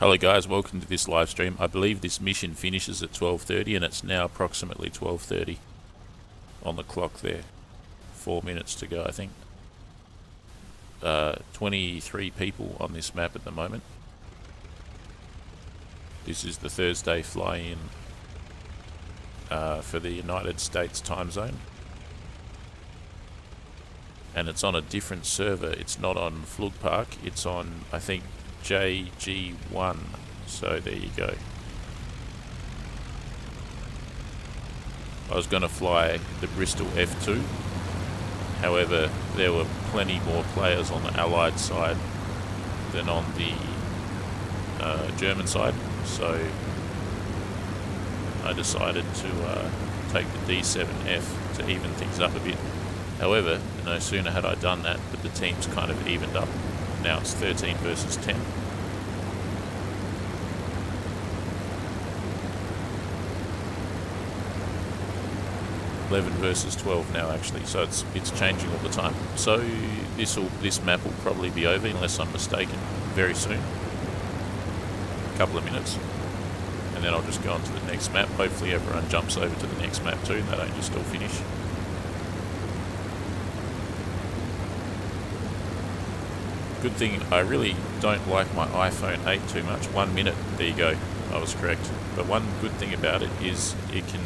Hello guys, welcome to this live stream. I believe this mission finishes at 12:30 and it's now approximately 12:30 on the clock there. 4 minutes to go, I think. 23 people on this map at the moment. This is the Thursday fly-in for the United States time zone. And it's on a different server. It's not on Flug Park, it's on, I think, JG1. So there you go. I was going to fly the Bristol F2. However, there were plenty more players on the Allied side than on the German side. So I decided to take the D7F to even things up a bit. However, no sooner had I done that, but the teams kind of evened up. Now it's 13 versus 10. Versus 12 now actually, so it's changing all the time. So this map will probably be over, unless I'm mistaken, very soon. A couple of minutes, and then I'll just go on to the next map. Hopefully everyone jumps over to the next map too, and they don't just all finish. Good thing, I really don't like my iPhone 8 too much. 1 minute, there you go, I was correct. But one good thing about it is you can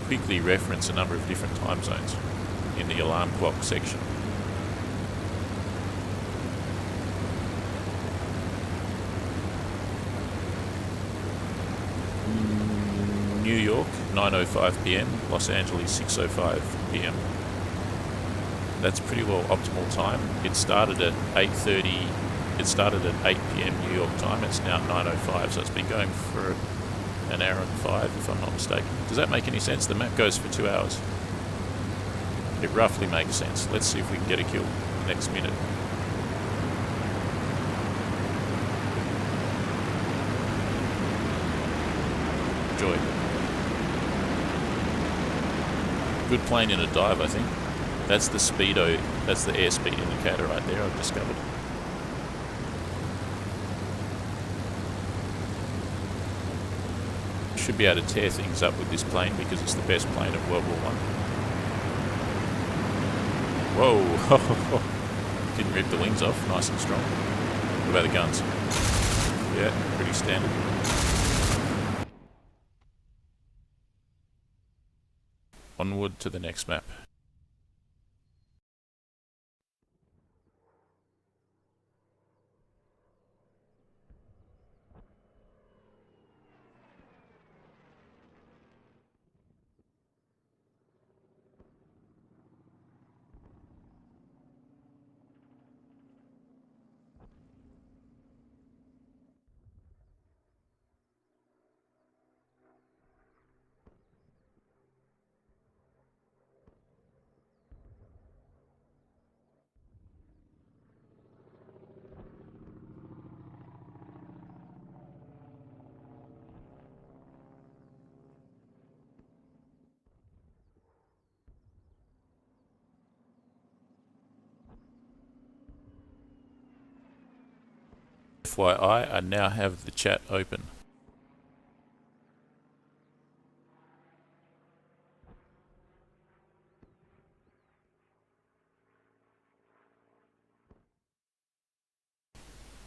quickly reference a number of different time zones in the alarm clock section. New York, 9:05 p.m. Los Angeles, 6:05 p.m. That's pretty well optimal time. It started at 8:30. It started at 8 p.m. New York time. It's now 9:05, so it's been going for an hour and 5, if I'm not mistaken. Does that make any sense? The map goes for 2 hours. It roughly makes sense. Let's see if we can get a kill next minute. Enjoy. Good plane in a dive, I think. That's the speedo, that's the airspeed indicator right there, I've discovered. Should be able to tear things up with this plane because it's the best plane of World War I. Whoa! Didn't rip the wings off, nice and strong. What about the guns? Yeah, pretty standard. Onward to the next map. FYI, I now have the chat open.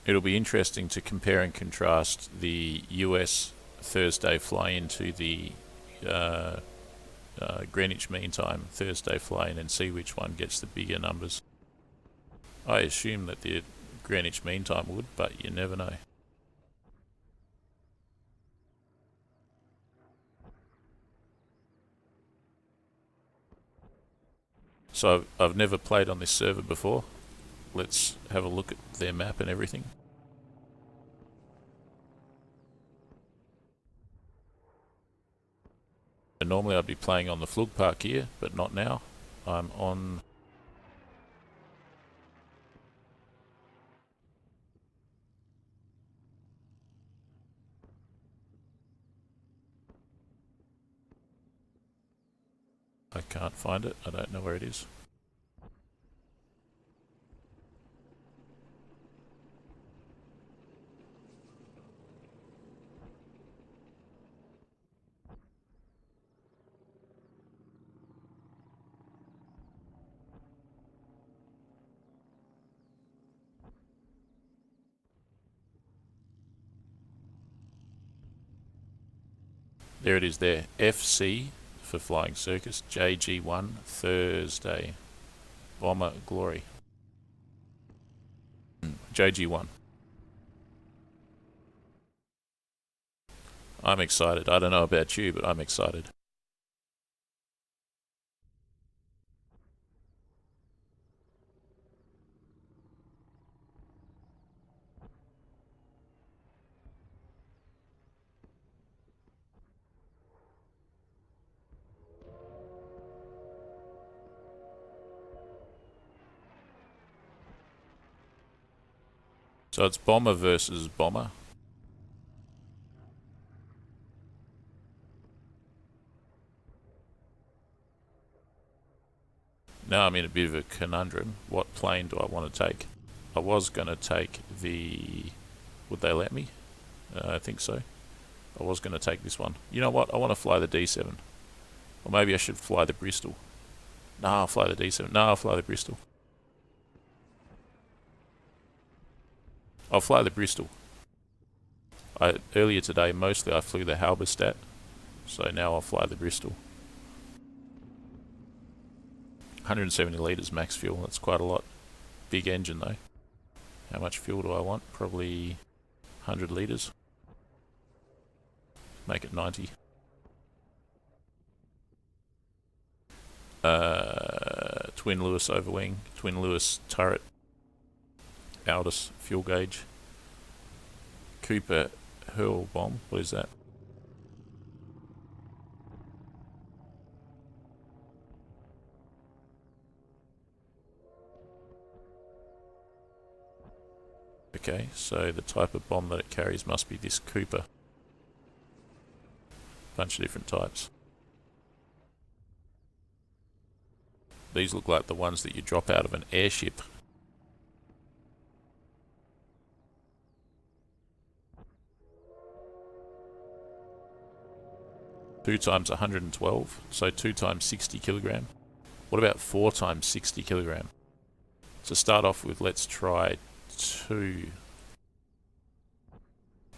It'll be interesting to compare and contrast the US Thursday fly-in to the Greenwich Mean Time Thursday fly-in and see which one gets the bigger numbers. I assume that the Greenwich Mean Time would, but you never know. So I've never played on this server before. Let's have a look at their map and everything. And normally I'd be playing on the Flug Park here, but not now. I'm on... I can't find it. I don't know where it is. There it is there. FC for Flying Circus. JG1 Thursday. Bomber Glory. JG1. I'm excited. I don't know about you, but I'm excited. So it's bomber versus bomber. Now I'm in a bit of a conundrum. What plane do I want to take? I was going to take the... Would they let me? I think so. I was going to take this one. You know what? I want to fly the D7. Or maybe I should fly the Bristol. No, I'll fly the D7. No, I'll fly the Bristol. I'll fly the Bristol. Earlier today, mostly I flew the Halberstadt. So now I'll fly the Bristol. 170 litres max fuel. That's quite a lot. Big engine though. How much fuel do I want? Probably 100 litres. Make it 90. Twin Lewis overwing. Twin Lewis turret. Aldous fuel gauge. Cooper hurl bomb. What is that? Okay, so the type of bomb that it carries must be this Cooper. Bunch of different types. These look like the ones that you drop out of an airship. Two times 112, so 2 times 60 kilogram. What about 4 times 60 kilogram? To start off with, let's try 2.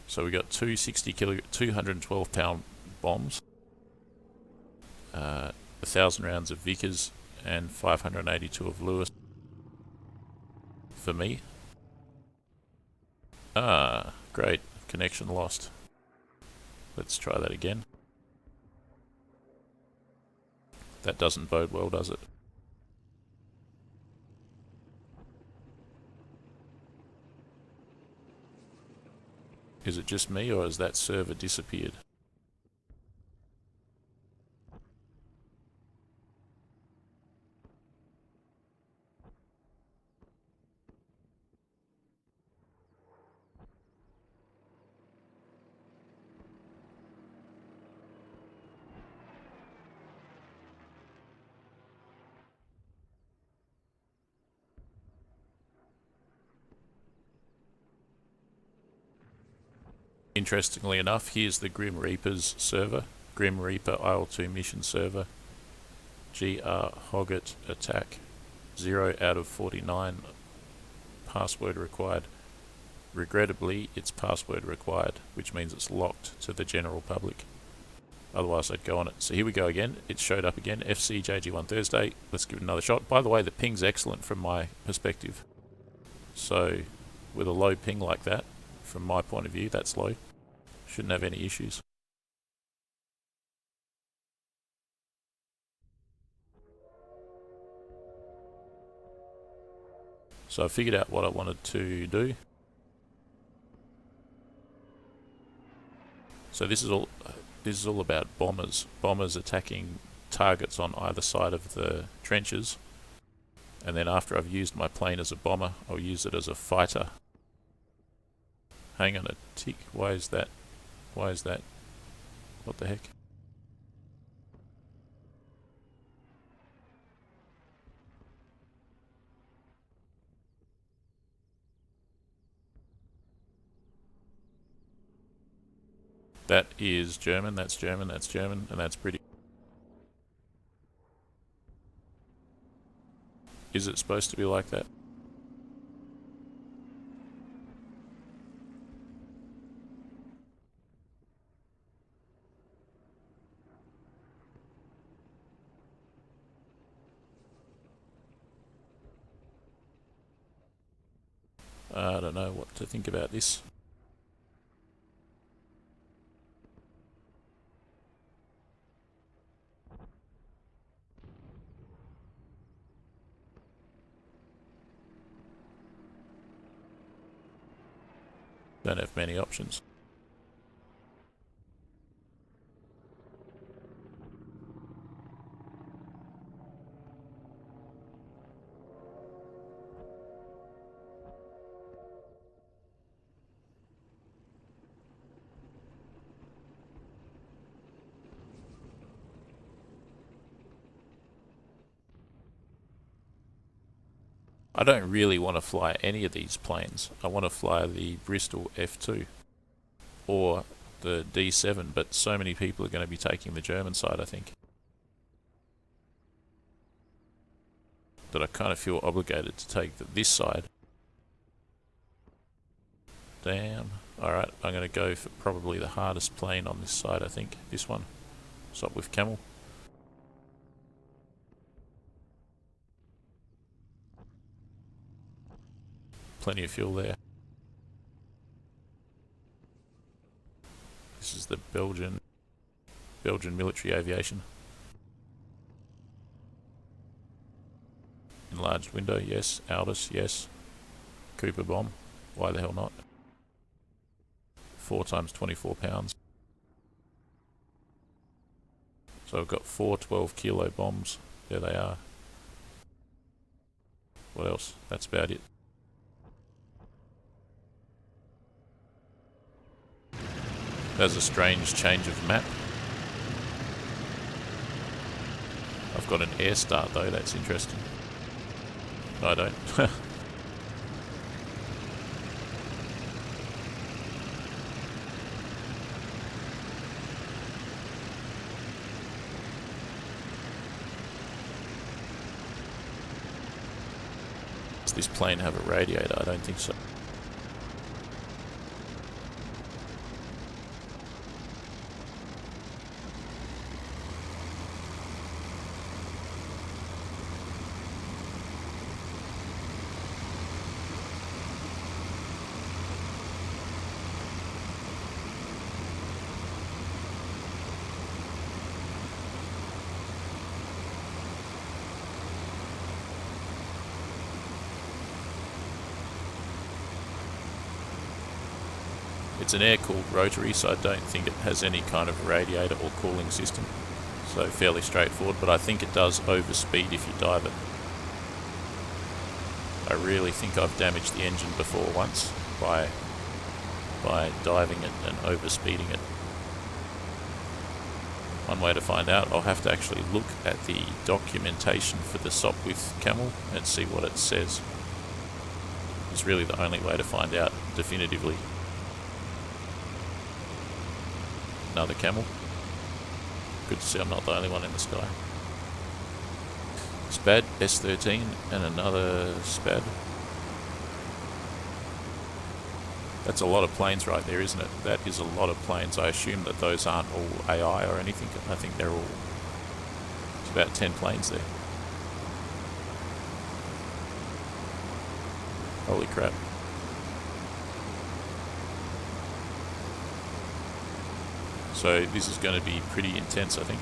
So we got 212 pound bombs, 1,000 rounds of Vickers, and 582 of Lewis. For me. Ah, great. Connection lost. Let's try that again. That doesn't bode well, does it? Is it just me, or has that server disappeared? Interestingly enough, here's the Grim Reaper's server. Grim Reaper IL-2 mission server. GR Hoggett attack. 0 out of 49. Password required. Regrettably, it's password required, which means it's locked to the general public. Otherwise, I'd go on it. So here we go again. It showed up again. FCJG1 Thursday. Let's give it another shot. By the way, the ping's excellent from my perspective. So, with a low ping like that, from my point of view, that's low. Shouldn't have any issues. So I figured out what I wanted to do. So this is all about bombers. Bombers attacking targets on either side of the trenches. And then after I've used my plane as a bomber, I'll use it as a fighter. Hang on a tick. Why is that? Why is that? What the heck? That is German, that's German, that's German, and that's British. Is it supposed to be like that? I don't know what to think about this. Don't have many options. I don't really want to fly any of these planes. I want to fly the Bristol F2 or the D7, but so many people are going to be taking the German side, I think, that I kind of feel obligated to take this side. Damn. Alright, I'm going to go for probably the hardest plane on this side, I think. This one. Sopwith Camel. Plenty of fuel there. This is the Belgian military aviation. Enlarged window, yes. Aldous, yes. Cooper bomb, why the hell not? 4 times 24 pounds. So I've got 4 12-kilo bombs. There they are. What else? That's about it. There's a strange change of map. I've got an air start though, that's interesting. No, I don't. Does this plane have a radiator? I don't think so. It's an air-cooled rotary, so I don't think it has any kind of radiator or cooling system. So fairly straightforward, but I think it does overspeed if you dive it. I really think I've damaged the engine before once by diving it and overspeeding it. One way to find out, I'll have to actually look at the documentation for the Sopwith Camel and see what it says. It's really the only way to find out definitively. Another Camel. Good to see I'm not the only one in the sky. Spad, S13, and another Spad. That's a lot of planes right there, isn't it? That is a lot of planes. I assume that those aren't all AI or anything. I think they're all... It's about 10 planes there. Holy crap. So this is going to be pretty intense, I think.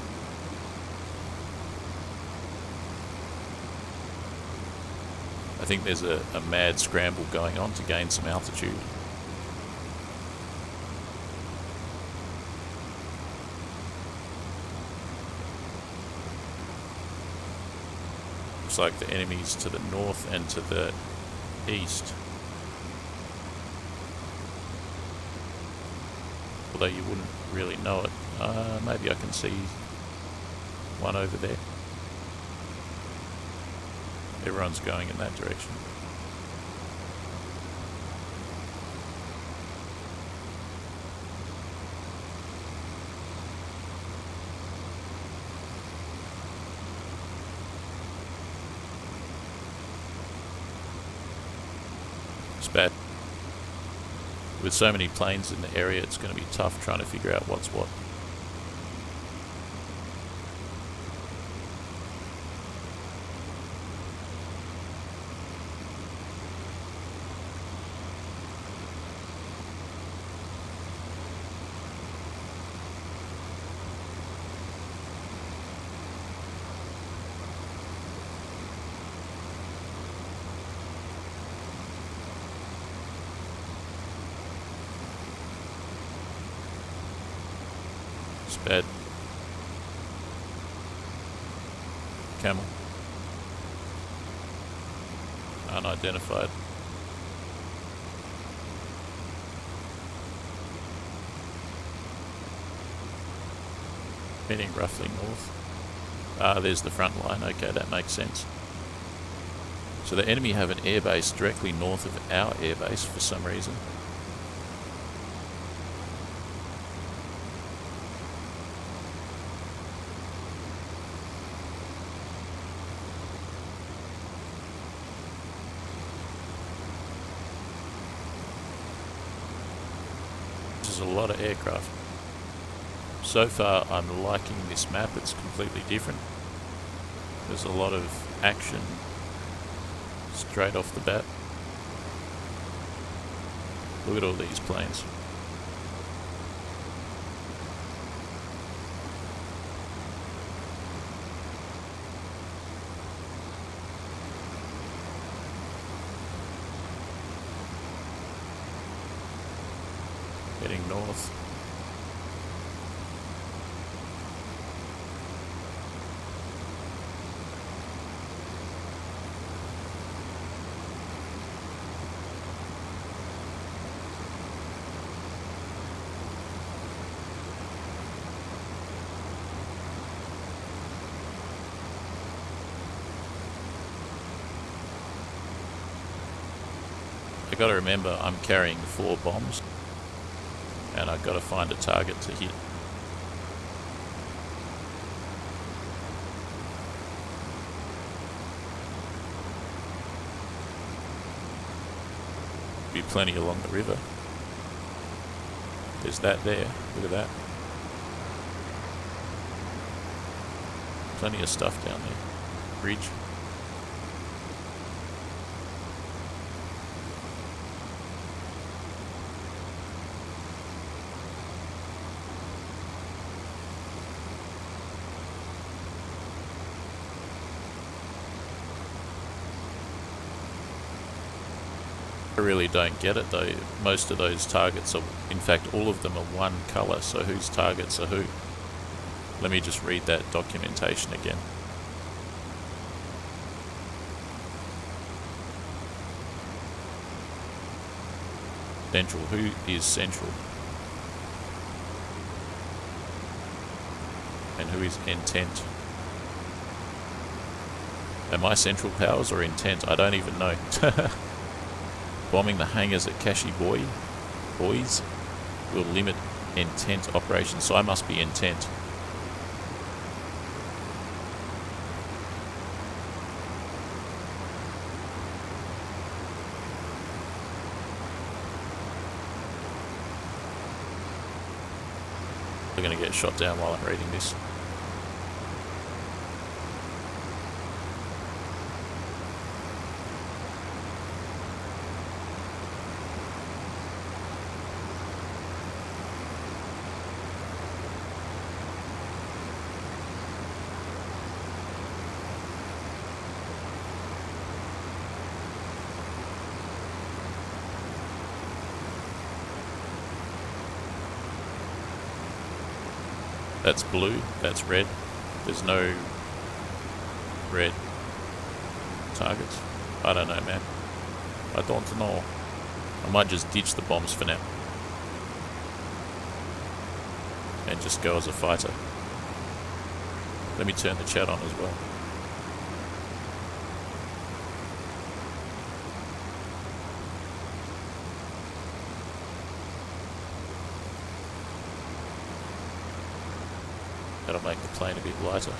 I think there's a mad scramble going on to gain some altitude. Looks like the enemy's to the north and to the east. Although you wouldn't really know it. Maybe I can see one over there. Everyone's going in that direction. It's bad. With so many planes in the area, it's going to be tough trying to figure out what's what. It's bad. Camel. Unidentified. Heading roughly north. Ah, there's the front line. Okay, that makes sense. So the enemy have an airbase directly north of our airbase for some reason. There's a lot of aircraft. So far I'm liking this map. It's completely different. There's a lot of action straight off the bat. Look at all these planes. Heading north. I gotta remember I'm carrying 4 bombs and I've got to find a target to hit. Be plenty along the river. There's that there. Look at that. Plenty of stuff down there. Bridge. I really don't get it though. Most of those targets are, in fact all of them are one colour, so whose targets are who? Let me just read that documentation again. Central, who is central? And who is intent? Am I central powers or intent? I don't even know. Bombing the hangars at Kashi Boys will limit intent operations, so I must be intent. We're going to get shot down while I'm reading this. That's blue, that's red. There's no red targets. I don't know, man. I don't know. I might just ditch the bombs for now. And just go as a fighter. Let me turn the chat on as well. That'll make the plane a bit lighter.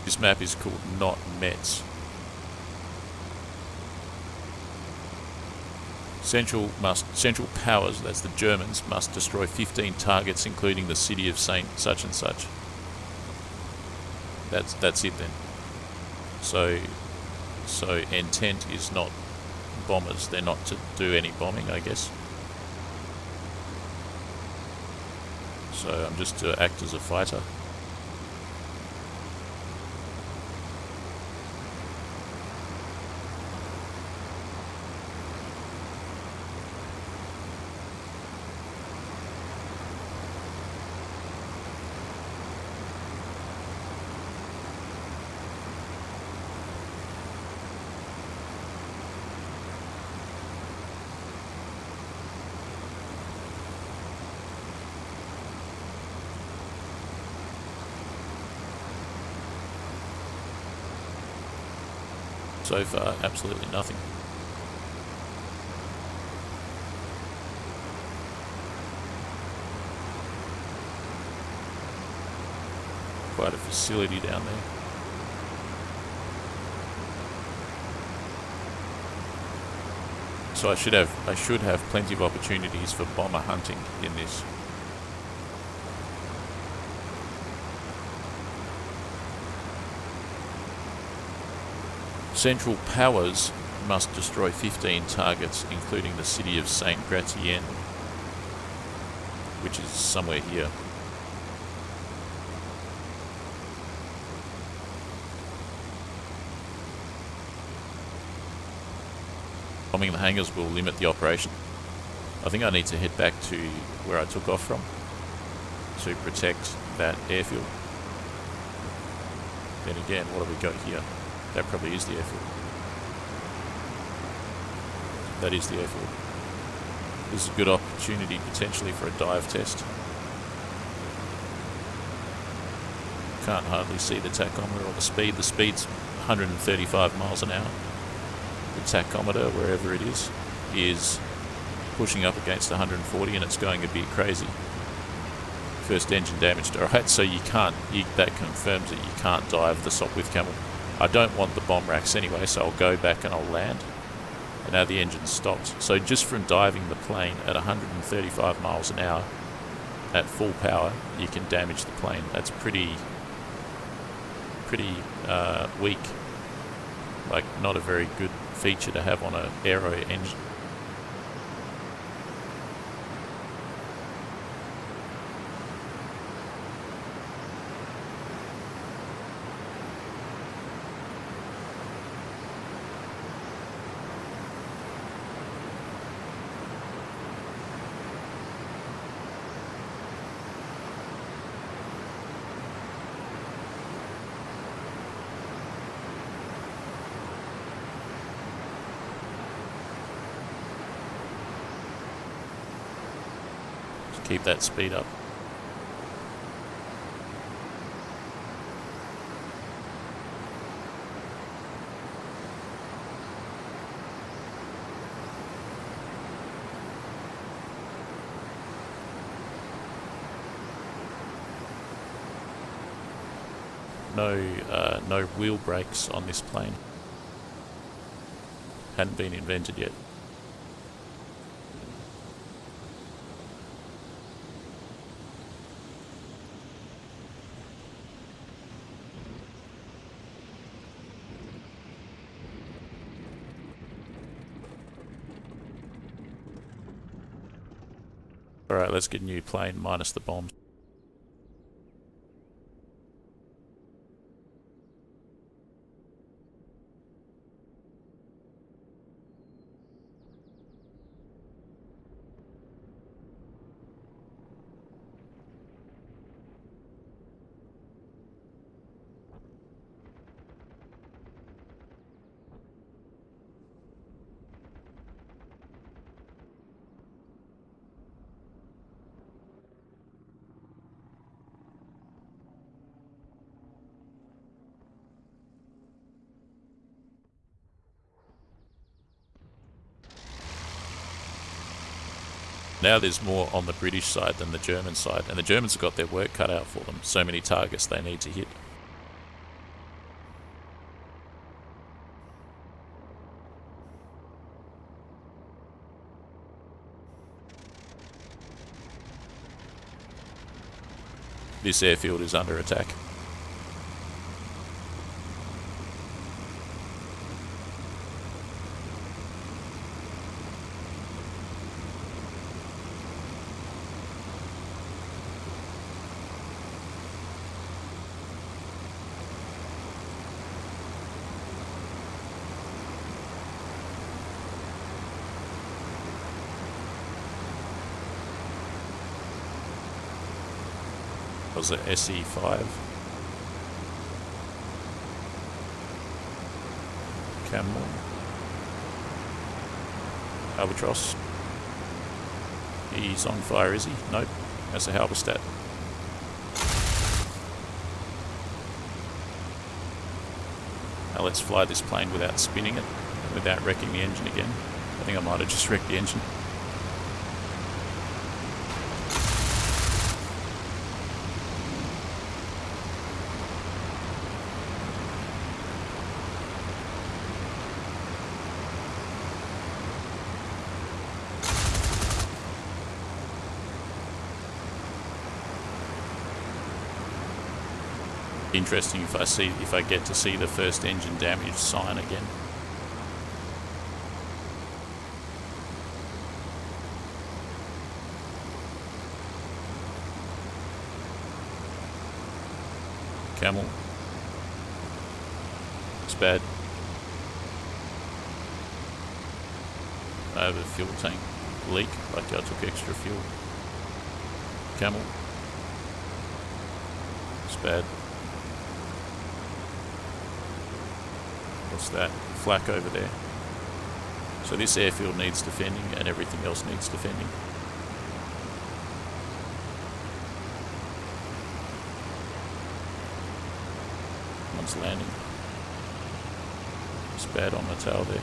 This map is called Not Metz. Central Powers, that's the Germans, must destroy 15 targets, including the city of Saint such and such. That's it then. So intent is not bombers. They're not to do any bombing, I guess. So I'm just to act as a fighter. So far, absolutely nothing. Quite a facility down there. So I should have plenty of opportunities for bomber hunting in this. Central Powers must destroy 15 targets, including the city of Saint Gratien, which is somewhere here. Bombing the hangars will limit the operation. I think I need to head back to where I took off from to protect that airfield. Then again, what have we got here? That probably is the airfield. That is the airfield. This is a good opportunity potentially for a dive test. Can't hardly see the tachometer or the speed. The speed's 135 miles an hour. The tachometer, wherever it is pushing up against 140 and it's going a bit crazy. First engine damaged. Alright, so that confirms that you can't dive the Sopwith Camel. I don't want the bomb racks anyway, so I'll go back and I'll land. And now the engine's stopped. So just from diving the plane at 135 miles an hour at full power, you can damage the plane. That's pretty weak. Like, not a very good feature to have on an aero engine. Keep that speed up. No wheel brakes on this plane. Hadn't been invented yet. Alright, let's get a new plane minus the bombs. Now there's more on the British side than the German side, and the Germans have got their work cut out for them. So many targets they need to hit. This airfield is under attack. Was it SE5? Camel. Albatross. He's on fire, is he? Nope. That's a Halberstadt. Now let's fly this plane without spinning it, without wrecking the engine again. I think I might have just wrecked the engine. Interesting if I get to see the first engine damage sign again. Camel. It's bad. I have a fuel tank leak, like I took extra fuel. Camel. It's bad. What's that? Flak over there. So this airfield needs defending and everything else needs defending. One's landing. It's bad on the tail there.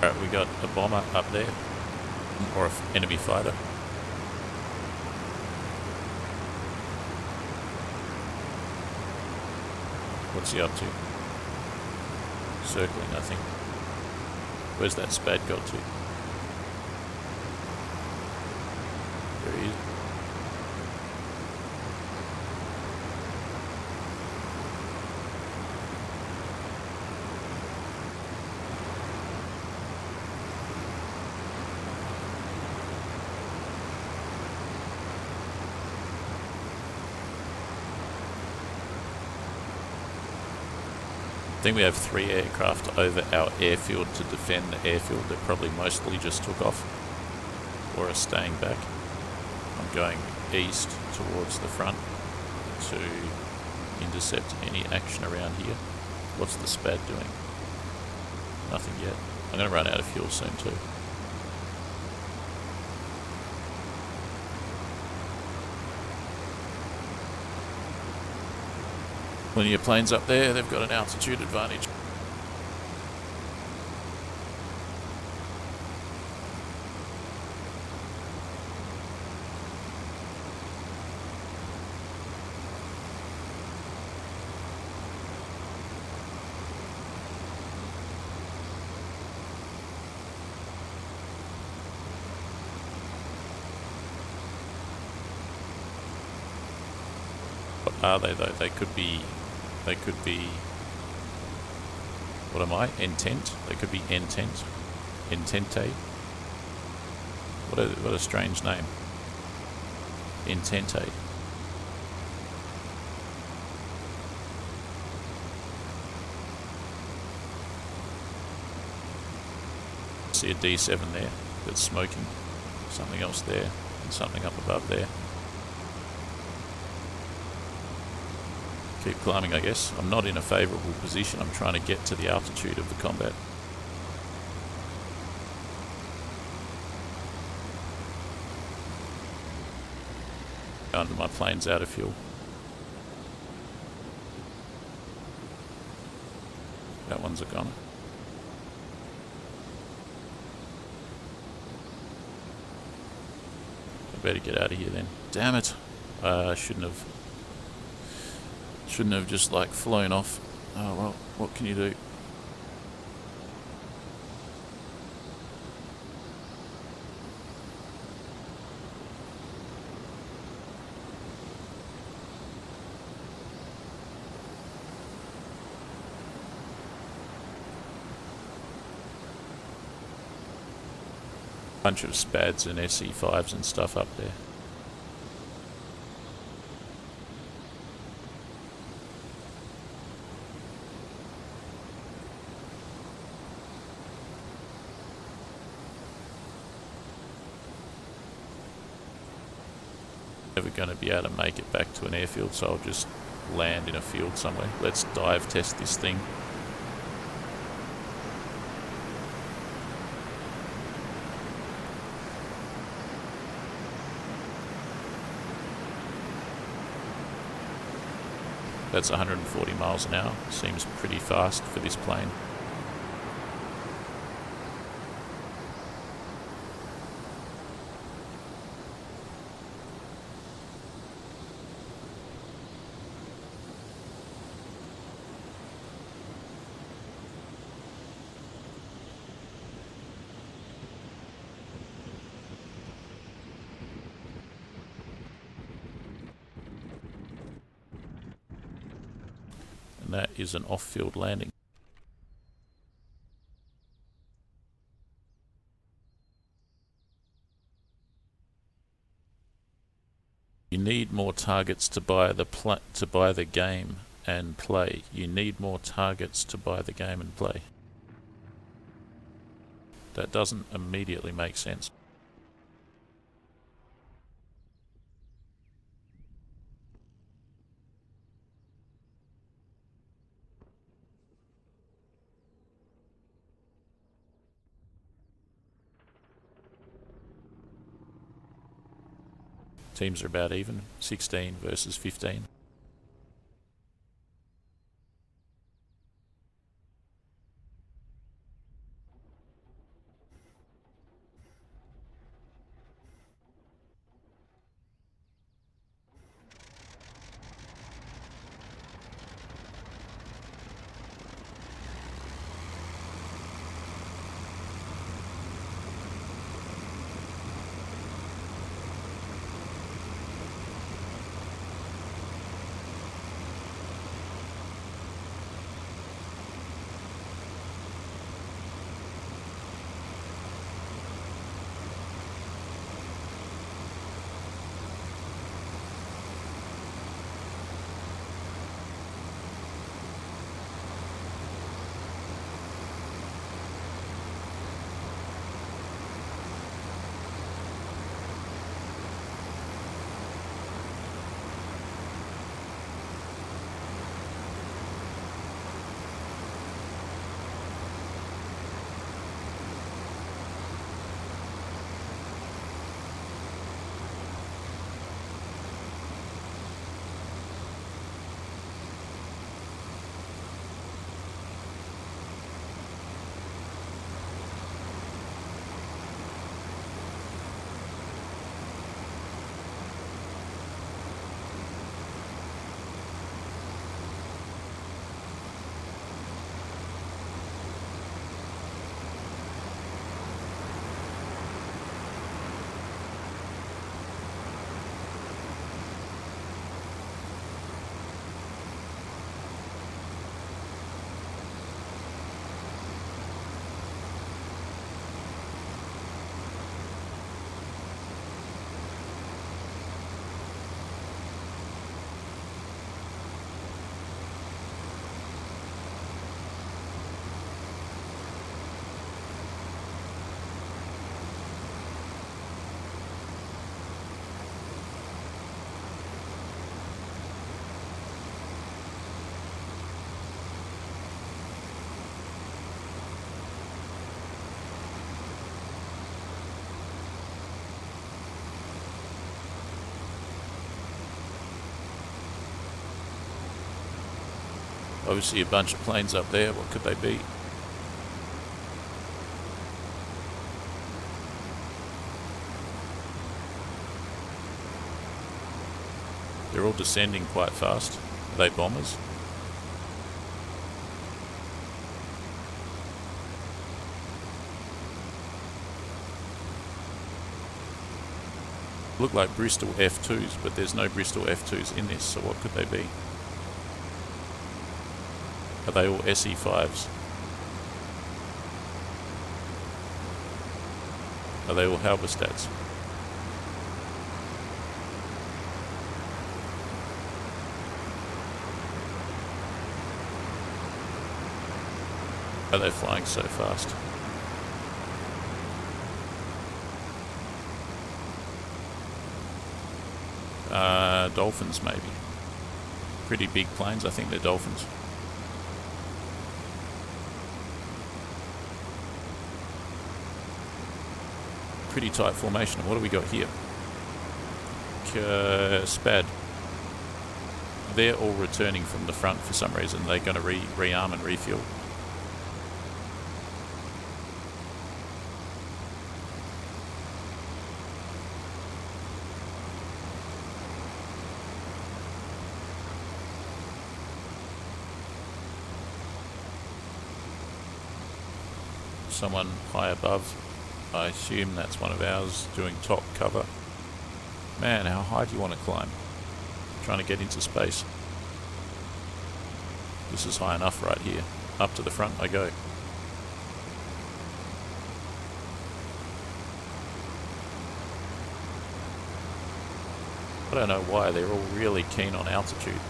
Alright, we got a bomber up there, or an enemy fighter. What's he up to? Circling, I think. Where's that Spad got to? There he is. I think we have 3 aircraft over our airfield to defend the airfield that probably mostly just took off or are staying back. I'm going east towards the front to intercept any action around here. What's the Spad doing? Nothing yet. I'm going to run out of fuel soon too. Plenty of planes up there, they've got an altitude advantage. What are they though? They could be What am I? Intent? They could be intent. Intente. What a strange name. Intente. See a D7 there that's smoking. Something else there and something up above there. Keep climbing, I guess. I'm not in a favourable position. I'm trying to get to the altitude of the combat. My plane's out of fuel. That one's a goner. I better get out of here then. Damn it! Shouldn't have just like flown off. Oh well, what can you do? Bunch of SPADs and SE5s and stuff up there. Never going to be able to make it back to an airfield, so I'll just land in a field somewhere. Let's dive test this thing. That's 140 miles an hour. Seems pretty fast for this plane. And that is an off-field landing. You need more targets to buy the game and play. You need more targets to buy the game and play. That doesn't immediately make sense. Teams are about even, 16 versus 15. Obviously a bunch of planes up there. What could they be? They're all descending quite fast. Are they bombers? Look like Bristol F2s, but there's no Bristol F2s in this, so what could they be? Are they all SE5s? Are they all Halberstats? Are they flying so fast? Dolphins maybe. Pretty big planes, I think they're Dolphins. Pretty tight formation. What do we got here? Spad. They're all returning from the front for some reason. They're going to rearm and refuel. Someone high above. I assume that's one of ours doing top cover. Man, how high do you want to climb? Trying to get into space. This is high enough right here. Up to the front I go. I don't know why, they're all really keen on altitude.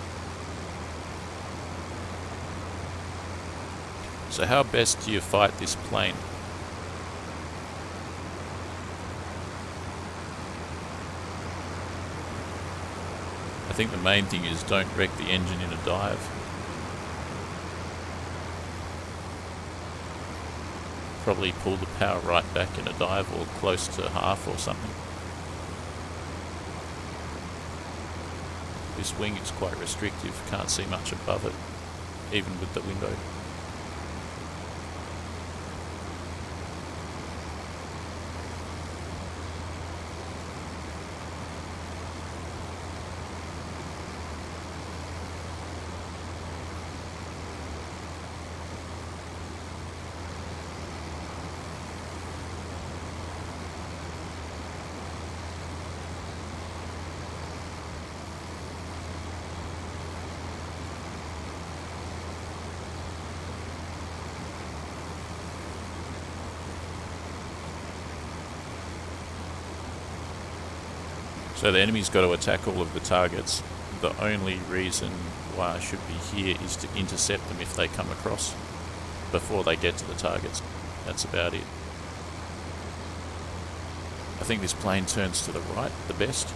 So how best do you fight this plane? I think the main thing is don't wreck the engine in a dive. Probably pull the power right back in a dive or close to half or something. This wing is quite restrictive, can't see much above it, even with the window. So the enemy's got to attack all of the targets. The only reason why I should be here is to intercept them if they come across before they get to the targets. That's about it. I think this plane turns to the right the best.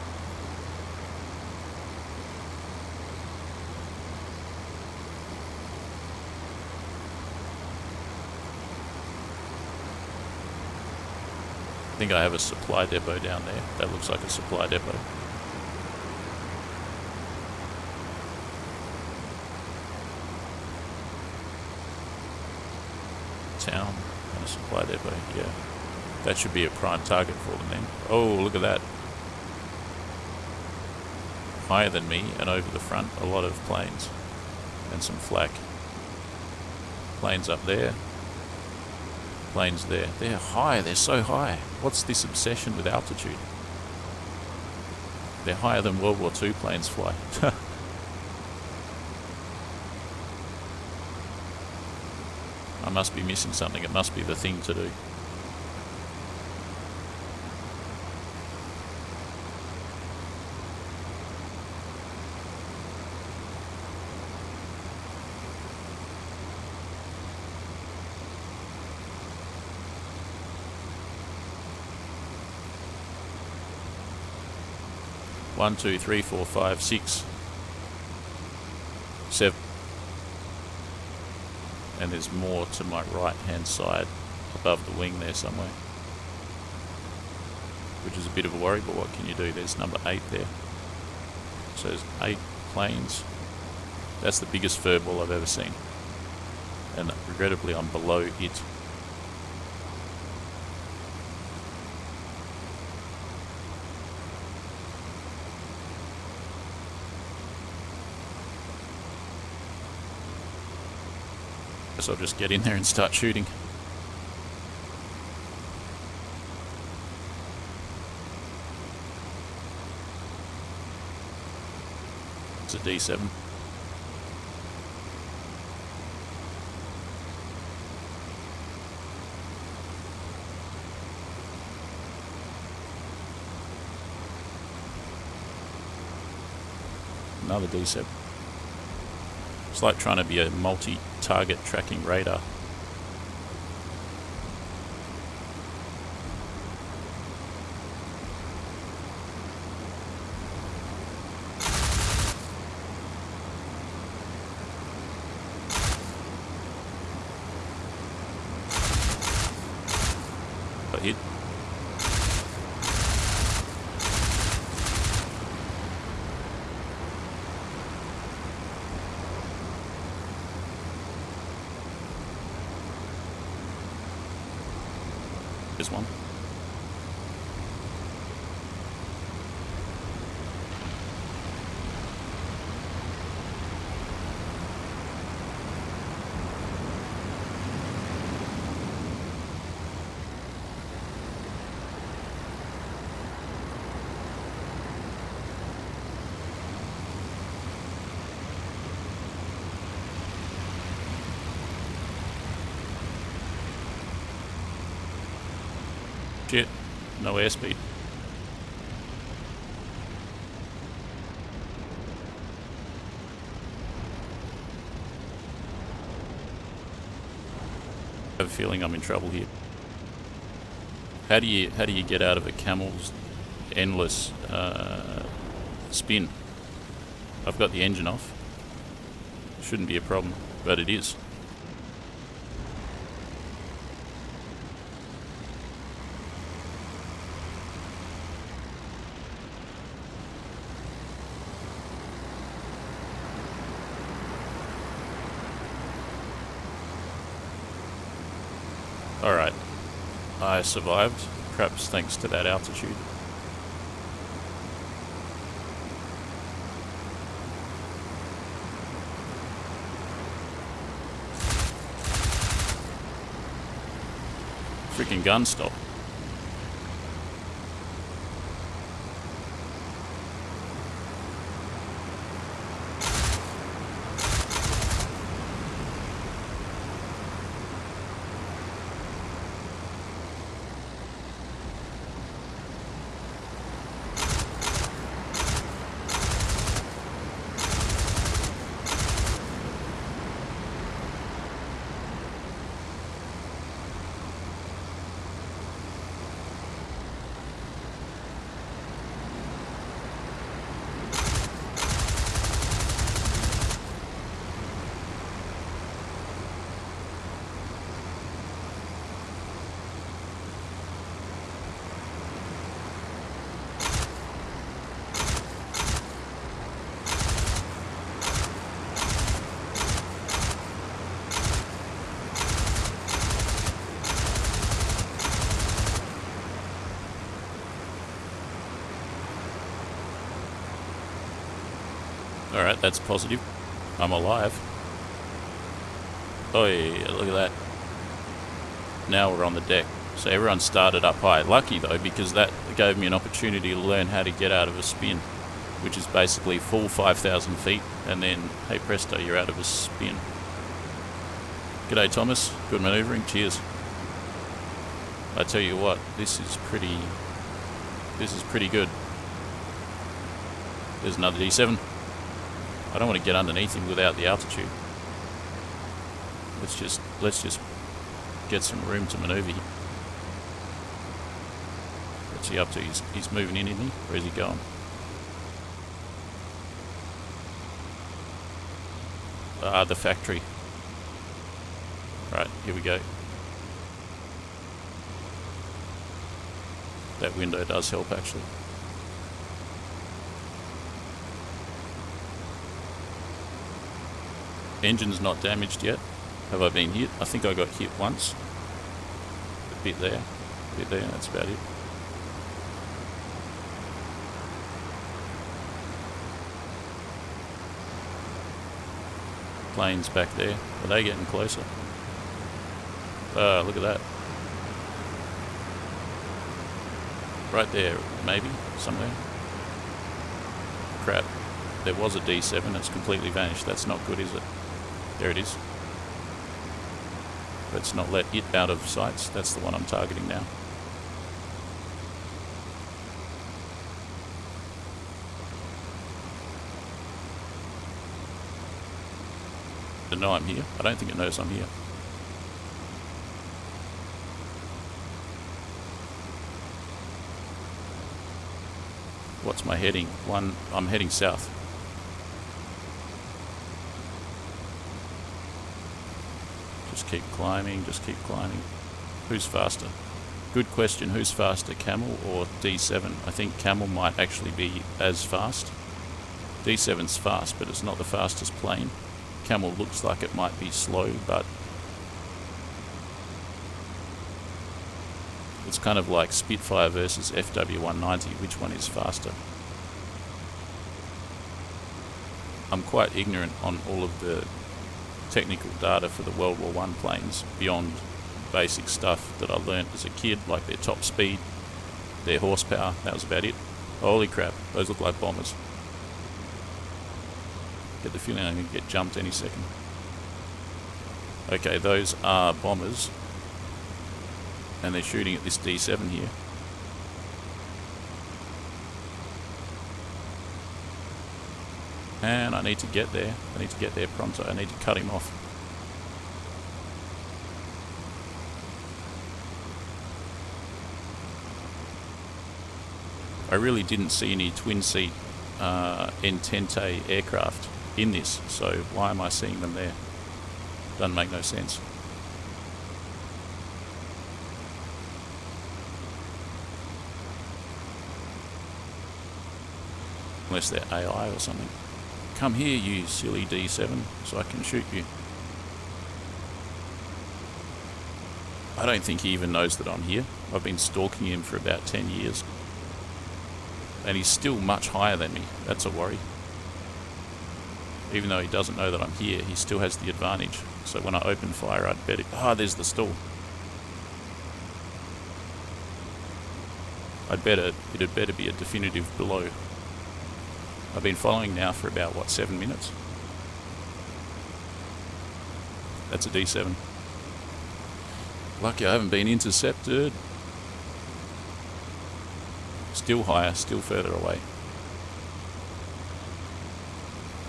I think I have a supply depot down there. That looks like a supply depot. Town and a supply depot, yeah. That should be a prime target for them then. Oh, look at that. Higher than me and over the front, a lot of planes and some flak. Planes up there. Planes there. They're high, they're so high. What's this obsession with altitude? They're higher than World War II planes fly. I must be missing something. It must be the thing to do. One, two, three, four, five, 6, 7. And there's more to my right hand side above the wing there somewhere, which is a bit of a worry, but what can you do? There's number 8 there. So there's 8 planes That's the biggest fur ball I've ever seen. And regrettably, I'm below it. Guess I'll just get in there and start shooting. It's a D7. Another D7. It's like trying to be a multi-target tracking radar. Got hit. There's one. Shit, no airspeed. I have a feeling I'm in trouble here. How do you get out of a Camel's endless spin? I've got the engine off. Shouldn't be a problem, but it is. Alright, I survived, perhaps thanks to that altitude. Freaking gun stop. Alright, that's positive. I'm alive. Oh yeah, look at that. Now we're on the deck. So everyone started up high. Lucky though, because that gave me an opportunity to learn how to get out of a spin, which is basically full 5,000 feet, and then, hey presto, you're out of a spin. G'day Thomas, good manoeuvring, cheers. I tell you what, this is pretty good. There's another D7. I don't want to get underneath him without the altitude. Let's just get some room to manoeuvre here. What's he up to? He's moving in, isn't he? Where is he going? The factory. Right, here we go. That window does help actually. Engine's not damaged yet. Have I been hit? I think I got hit once. A bit there, that's about it. Planes back there. Are they getting closer? Look at that. Right there, maybe, somewhere. Crap. There was a D7, it's completely vanished. That's not good, is it? There it is. Let's not let it out of sights. That's the one I'm targeting now. But no, I'm here. I don't think it knows I'm here. What's my heading? I'm heading south. Just keep climbing, Who's faster? Good question, who's faster, Camel or D7? I think Camel might actually be as fast. D7's fast, but it's not the fastest plane. Camel looks like it might be slow, but it's kind of like Spitfire versus FW190, which one is faster? I'm quite ignorant on all of the technical data for the World War I planes beyond basic stuff that I learnt as a kid, like their top speed, their horsepower. That was about it. Holy crap, those look like bombers. Get the feeling I'm going to get jumped any second. Okay, those are bombers, and they're shooting at this D7 here. And I need to get there. I need to get there pronto. I need to cut him off. I really didn't see any twin-seat Entente aircraft in this, so why am I seeing them there? Doesn't make no sense. Unless they're AI or something. Come here, you silly D7, so I can shoot you. I don't think he even knows that I'm here. I've been stalking him for about 10 years. And he's still much higher than me. That's a worry. Even though he doesn't know that I'm here, he still has the advantage. So when I open fire, I'd better... Ah, there's the stall. It'd better be a definitive blow. I've been following now for about, 7 minutes? That's a D7. Lucky I haven't been intercepted. Still higher, still further away.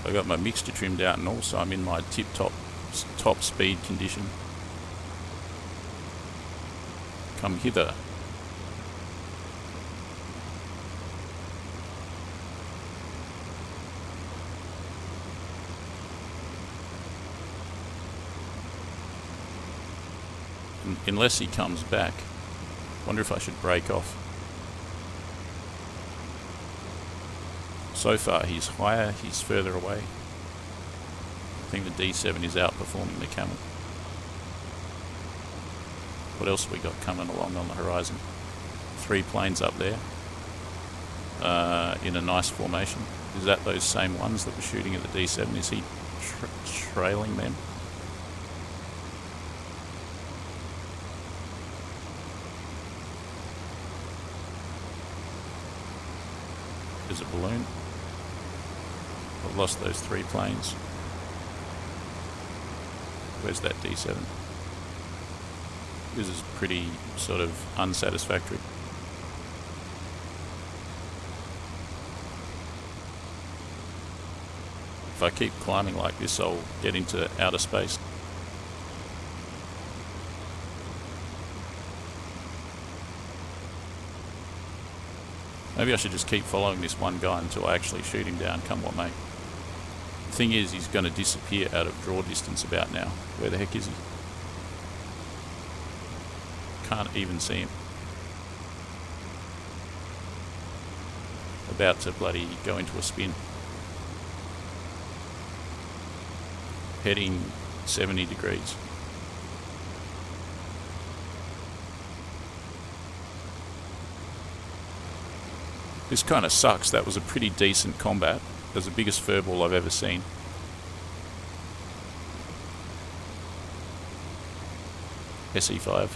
I got my mixture trimmed out and also I'm in my top speed condition. Come hither. Unless he comes back. Wonder if I should break off. So far he's higher, he's further away. I think the D7 is outperforming the Camel. What else have we got coming along on the horizon? 3 planes up there in a nice formation. Is that those same ones that were shooting at the D7? Is he trailing them? There's a balloon. I've lost those 3 planes. Where's that D7? This is pretty sort of unsatisfactory. If I keep climbing like this, I'll get into outer space. Maybe I should just keep following this one guy until I actually shoot him down, come what may. The thing is, he's going to disappear out of draw distance about now. Where the heck is he? Can't even see him. About to bloody go into a spin. heading 70 degrees. This kind of sucks. That was a pretty decent combat. It was the biggest furball I've ever seen. SE5.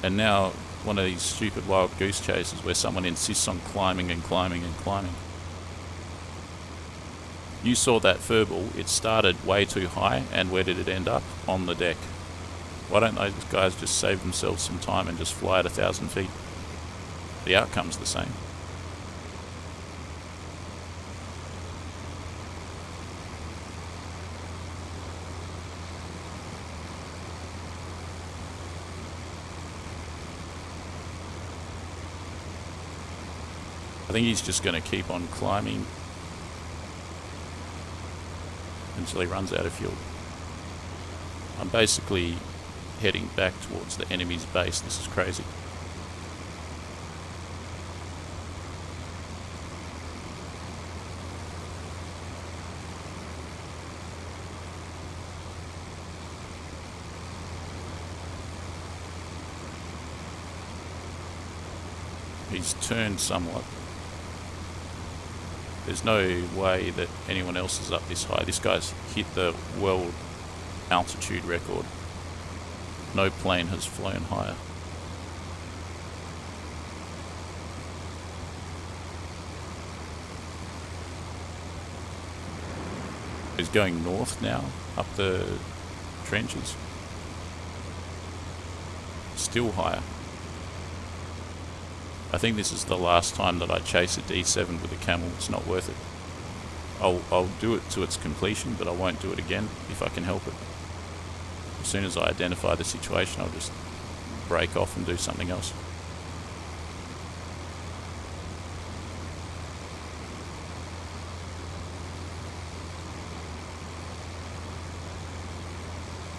And now one of these stupid wild goose chases where someone insists on climbing and climbing and climbing. You saw that furball. It started way too high, and where did it end up? On the deck. Why don't those guys just save themselves some time and just fly at 1,000 feet? The outcome's the same. I think he's just going to keep on climbing until he runs out of fuel. I'm basically heading back towards the enemy's base. This is crazy. He's turned somewhat. There's no way that anyone else is up this high. This guy's hit the world altitude record. No plane has flown higher. He's going north now, up the trenches. Still higher. I think this is the last time that I chase a D7 with a Camel. It's not worth it. I'll do it to its completion, but I won't do it again if I can help it. As soon as I identify the situation, I'll just break off and do something else.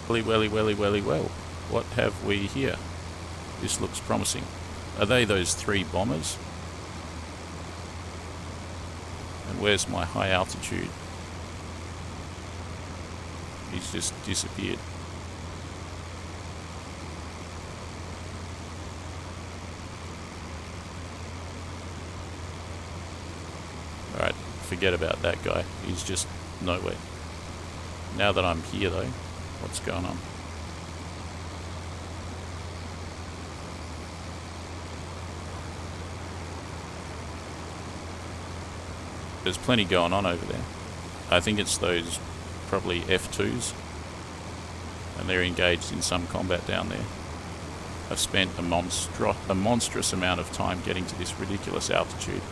Well. What have we here? This looks promising. Are they those 3 bombers? And where's my high altitude? He's just disappeared. Alright, forget about that guy. He's just nowhere. Now that I'm here though, what's going on? There's plenty going on over there. I think it's those probably F2s, and they're engaged in some combat down there. I've spent a monstrous amount of time getting to this ridiculous altitude.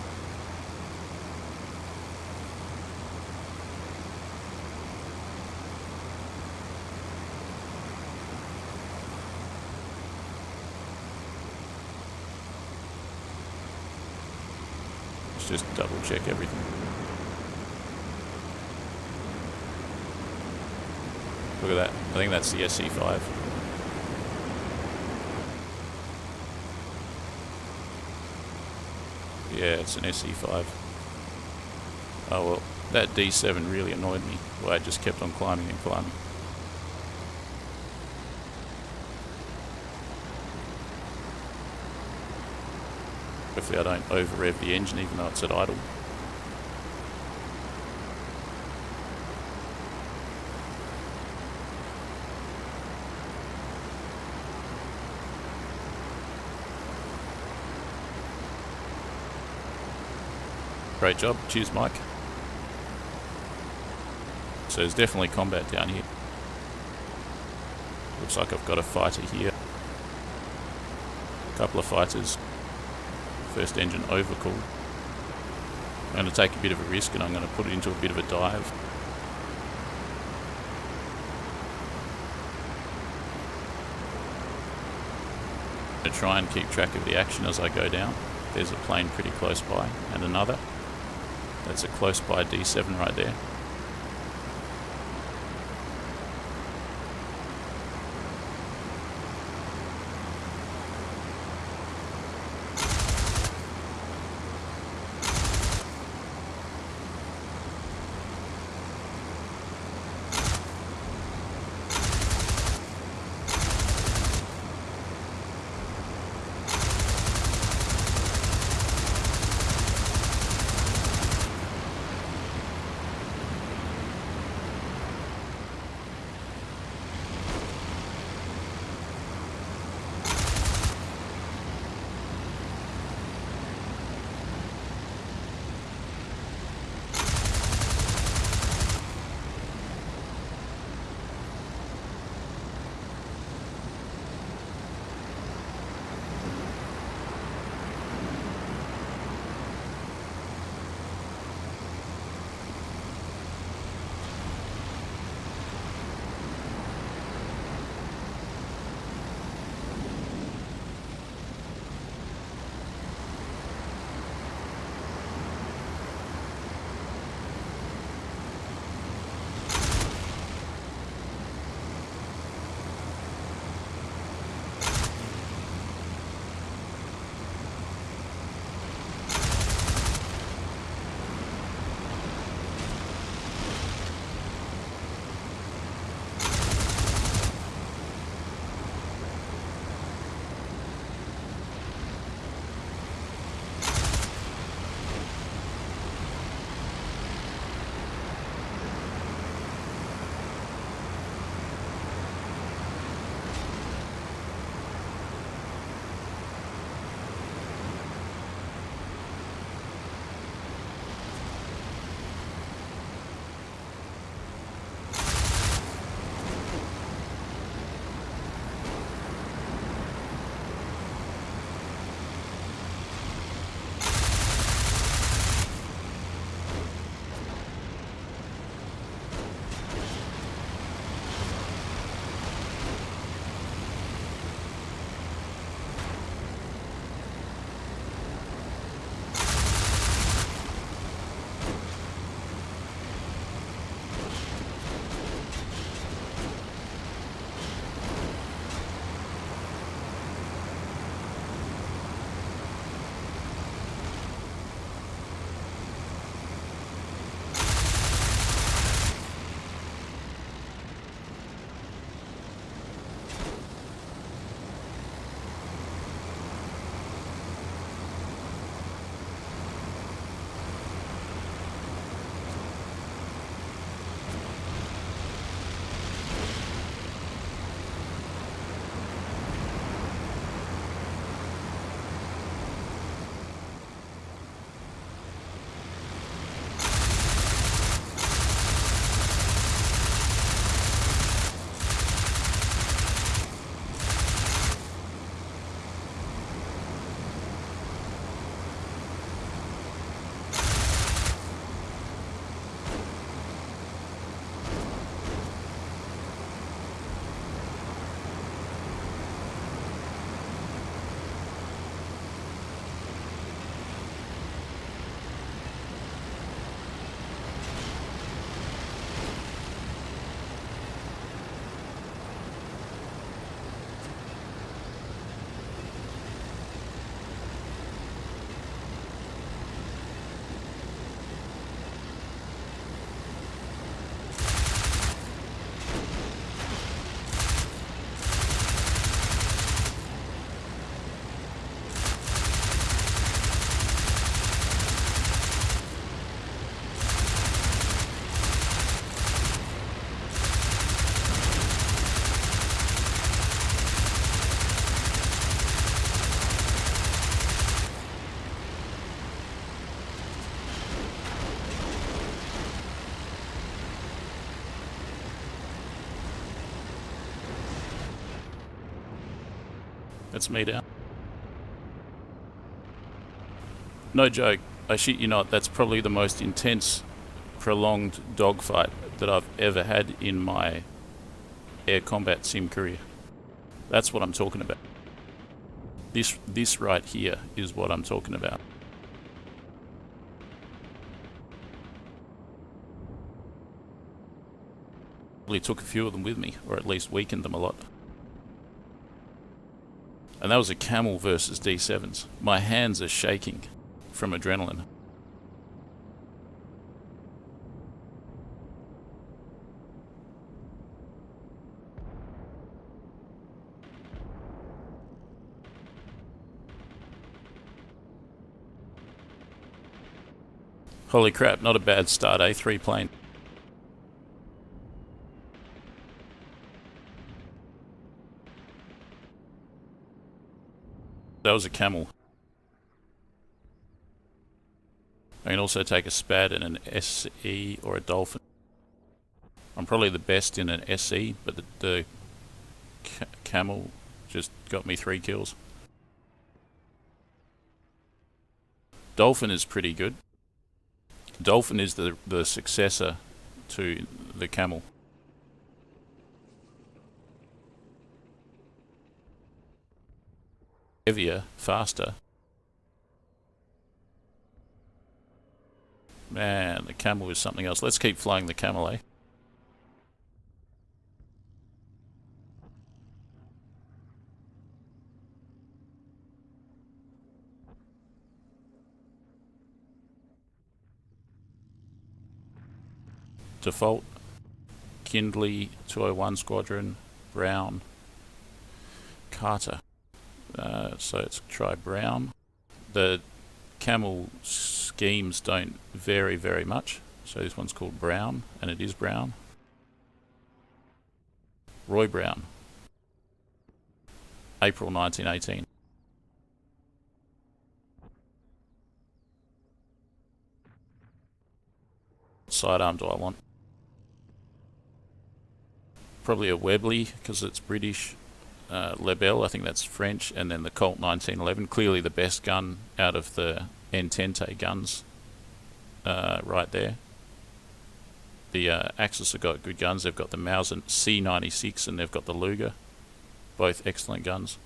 Let's just double check everything. Look at that. I think that's the SE5. Yeah, it's an SE5. Oh well, that D7 really annoyed me. Well, I just kept on climbing and climbing. Hopefully I don't over-rev the engine even though it's at idle. Great job. Cheers, Mike. So there's definitely combat down here. Looks like I've got a fighter here. A couple of fighters. First engine overcooled. I'm going to take a bit of a risk and I'm going to put it into a bit of a dive. I'm going to try and keep track of the action as I go down. There's a plane pretty close by, and another. That's a close by D7 right there. That's me down. No joke, I shit you not, that's probably the most intense, prolonged dogfight that I've ever had in my air combat sim career. That's what I'm talking about. This right here is what I'm talking about. Probably took a few of them with me, or at least weakened them a lot. And that was a Camel versus D7s. My hands are shaking from adrenaline. Holy crap, not a bad start, eh? 3 plane. That was a Camel. I can also take a Spad and an SE or a Dolphin. I'm probably the best in an SE, but the Camel just got me 3 kills. Dolphin is pretty good. Dolphin is the successor to the Camel. Heavier, faster. Man, the Camel is something else. Let's keep flying the Camel, eh? Default, Kindley, 201 Squadron, Brown, Carter. So let's try Brown. The Camel schemes don't vary very much. So this one's called Brown, and it is Brown. Roy Brown. April 1918. Sidearm do I want? Probably a Webley, because it's British. Lebel, I think that's French, and then the Colt 1911, clearly the best gun out of the Entente guns right there. The Axis have got good guns. They've got the Mauser C96 and they've got the Luger, both excellent guns.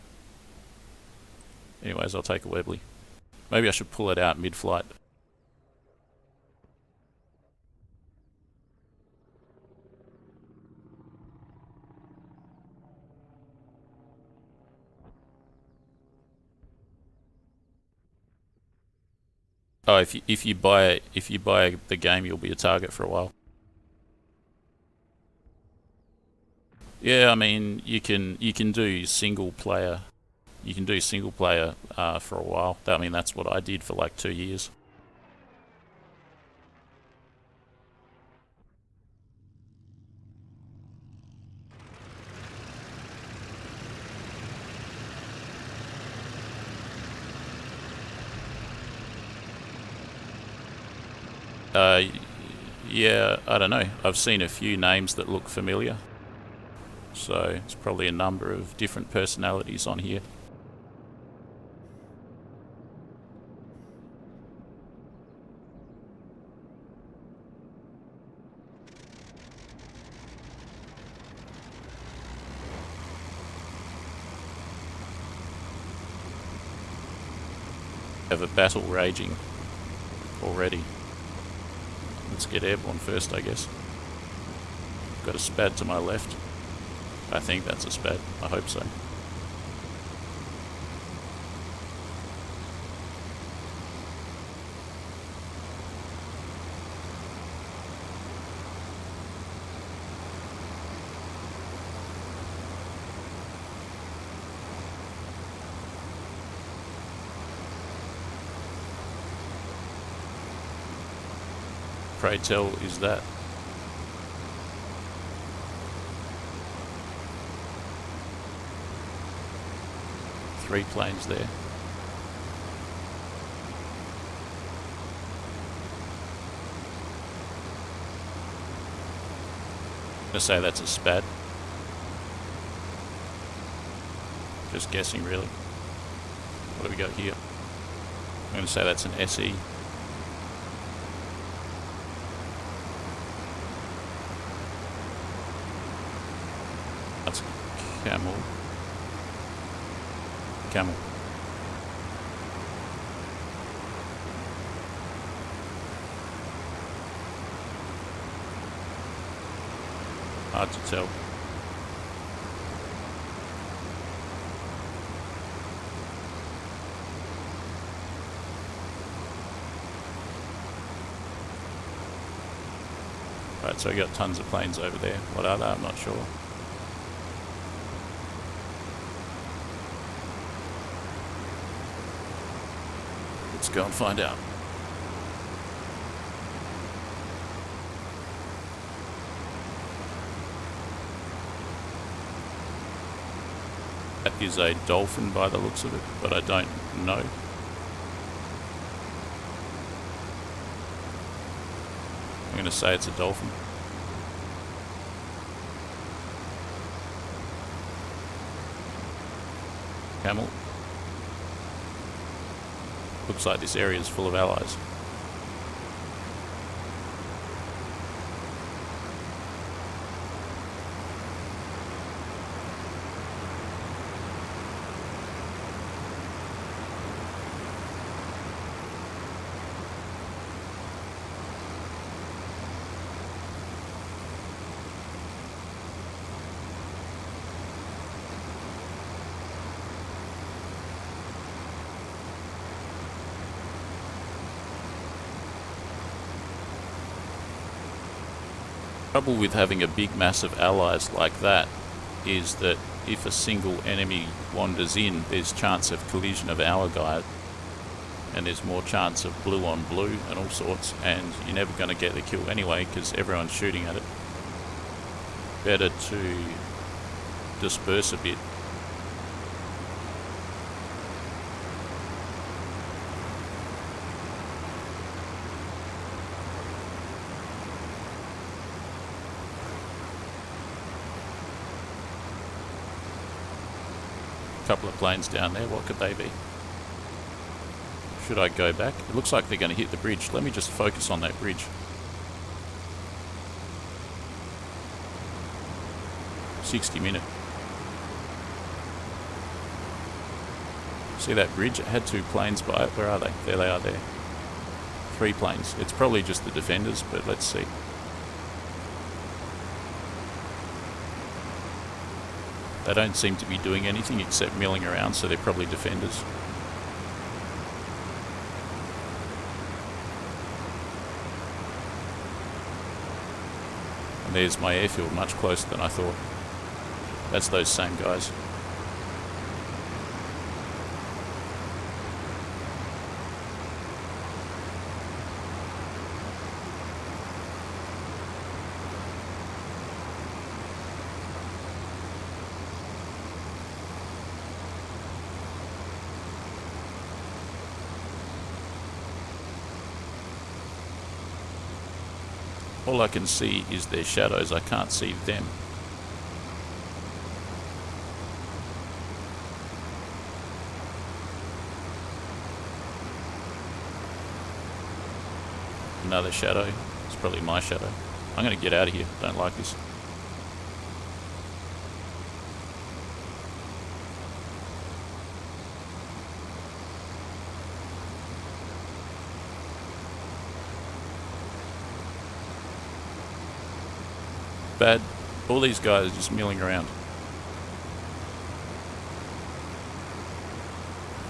Anyways, I'll take a Webley. Maybe I should pull it out mid-flight. Oh, if you buy the game, you'll be a target for a while. Yeah, I mean you can do single player. You can do single player for a while. I mean that's what I did for like 2 years. Yeah, I don't know. I've seen a few names that look familiar. So it's probably a number of different personalities on here. Have a battle raging already. Let's get airborne first, I guess. Got a Spad to my left. I think that's a Spad. I hope so. Pray tell is that? Three planes there. I'm gonna say that's a Spad. Just guessing, really. What do we got here? I'm going to say that's an SE. That's Camel. Camel. Hard to tell. Right, so we got tons of planes over there. What are they? I'm not sure. Let's go and find out. That is a dolphin by the looks of it, but I don't know. I'm going to say it's a dolphin. Camel. Looks like this area is full of allies. Trouble with having a big mass of allies like that is that if a single enemy wanders in, there's chance of collision of our guys, and there's more chance of blue on blue and all sorts, and you're never going to get the kill anyway because everyone's shooting at it. Better to disperse a bit. Couple of planes down there. What could they be? Should I go back? It looks like they're going to hit the bridge. Let me just focus on that bridge. -60-minute. See that bridge? It had 2 planes by it. Where are they? There they are there. 3 planes. It's probably just the defenders, but let's see. They don't seem to be doing anything except milling around, so they're probably defenders. And there's my airfield, much closer than I thought. That's those same guys. All I can see is their shadows. I can't see them. Another shadow. It's probably my shadow. I'm going to get out of here. Don't like this. Bad. All these guys are just milling around.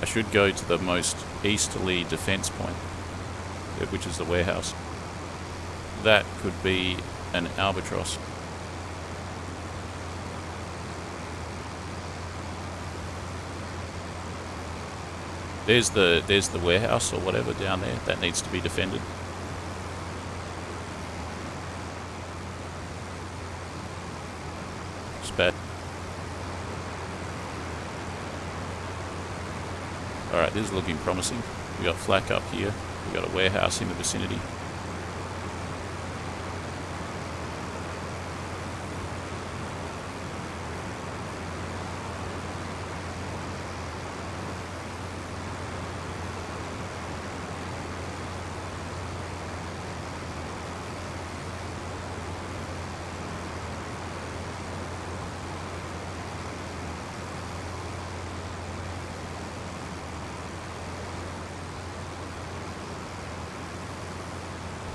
I should go to the most easterly defense point, which is the warehouse. That could be an albatross. There's the warehouse or whatever down there. That needs to be defended. Bad. Alright, this is looking promising. We got flak up here. We got a warehouse in the vicinity.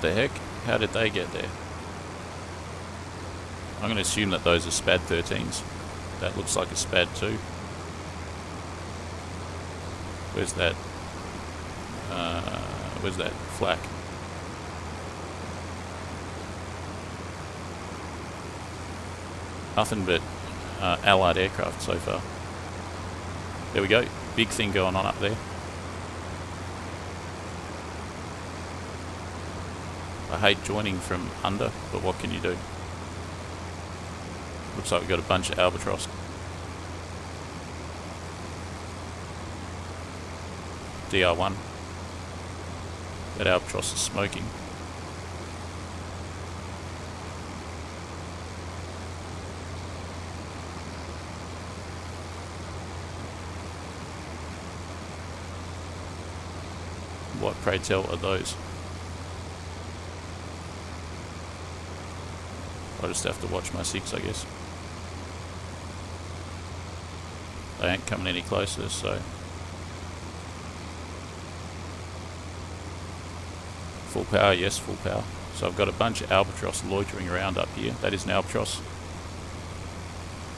The heck? How did they get there? I'm going to assume that those are SPAD 13s. That looks like a SPAD 2. Where's that? Where's that flak? Nothing but Allied aircraft so far. There we go. Big thing going on up there. I hate joining from under, but what can you do? Looks like we've got a bunch of albatross. DR1. That albatross is smoking. What, pray tell, are those? I just have to watch my 6, I guess. They ain't coming any closer, so... Full power, yes, full power. So I've got a bunch of albatross loitering around up here. That is an albatross.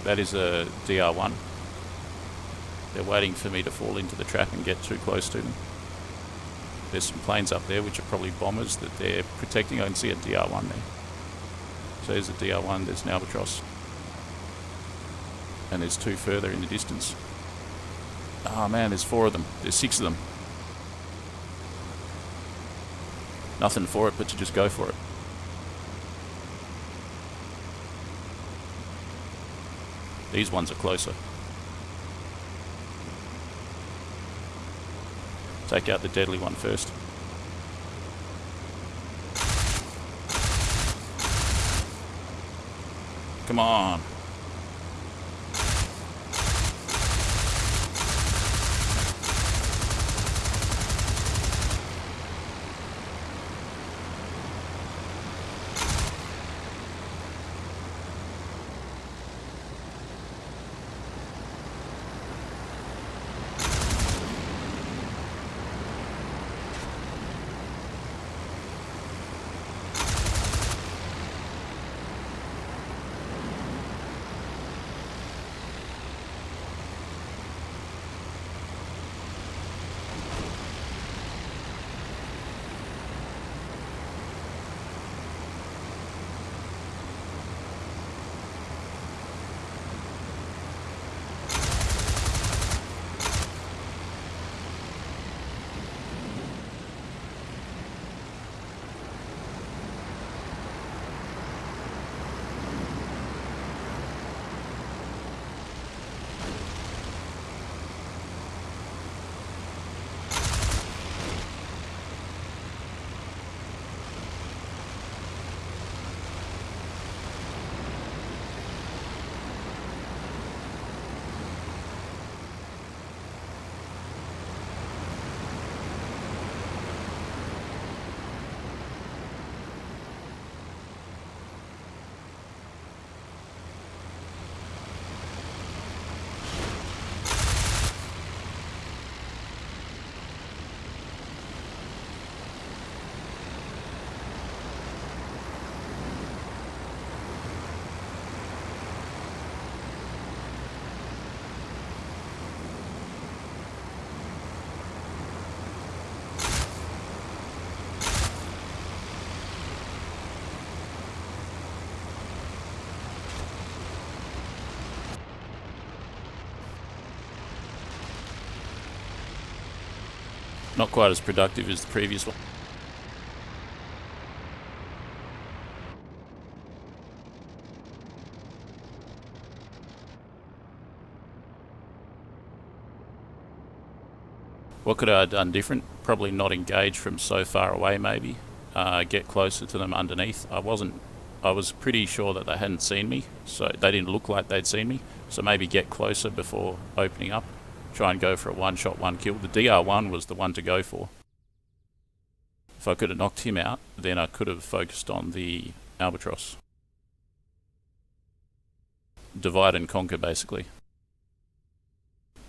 That is a DR1. They're waiting for me to fall into the trap and get too close to them. There's some planes up there which are probably bombers that they're protecting. I can see a DR1 there. So there's a DR1, there's an albatross. And there's 2 further in the distance. Oh man, there's 4 of them. There's 6 of them. Nothing for it but to just go for it. These ones are closer. Take out the deadly one first. Come on. Not quite as productive as the previous one. What could I have done different? Probably not engage from so far away maybe. Get closer to them underneath. I was pretty sure that they hadn't seen me, so they didn't look like they'd seen me. So maybe get closer before opening up. Try and go for a one-shot, one-kill. The DR1 was the one to go for. If I could have knocked him out, then I could have focused on the Albatross. Divide and conquer, basically.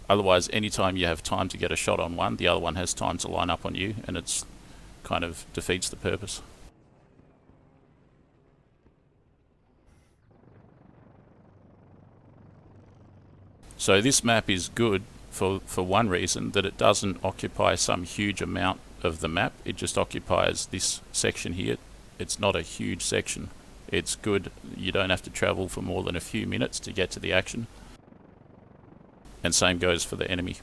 Otherwise, anytime you have time to get a shot on one, the other one has time to line up on you, and it's kind of defeats the purpose. So this map is good for one reason, that it doesn't occupy some huge amount of the map. It just occupies this section here. It's not a huge section. It's good. You don't have to travel for more than a few minutes to get to the action. And same goes for the enemy.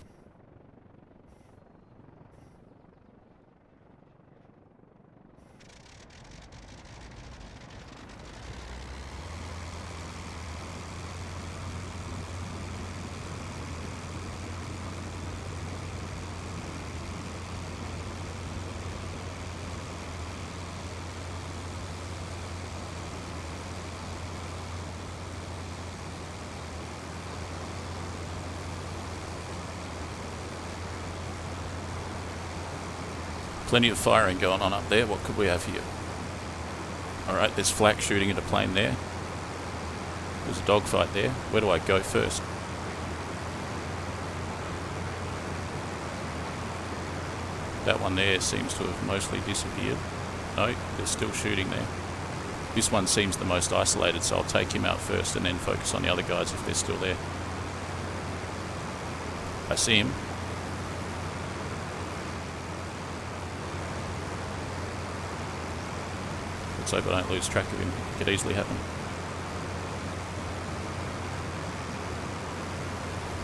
Plenty of firing going on up there. What could we have here? Alright, there's flak shooting at a plane there. There's a dogfight there. Where do I go first? That one there seems to have mostly disappeared. No, they're still shooting there. This one seems the most isolated, so I'll take him out first and then focus on the other guys if they're still there. I see him. Let's hope I don't lose track of him. It could easily happen.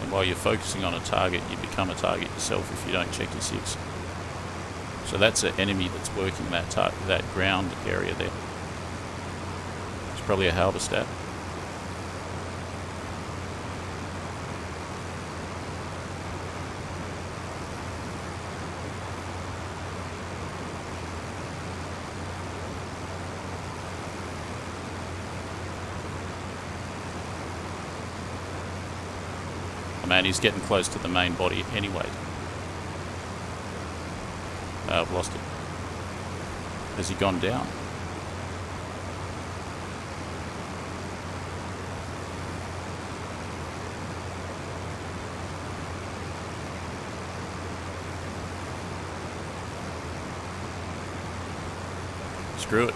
And while you're focusing on a target, you become a target yourself if you don't check your six. So that's an enemy that's working that ground area there. It's probably a halberstadt. Oh man, he's getting close to the main body anyway. I've lost it. Has he gone down? Screw it.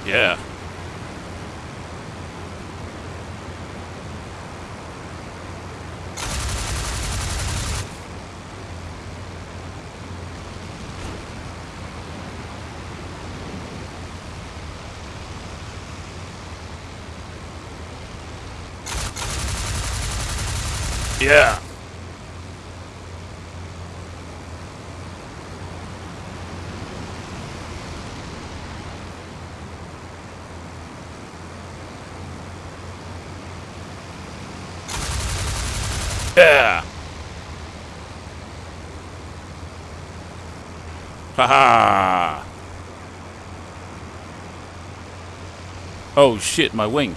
Yeah. Yeah. Yeah. Haha. Oh shit, my wing.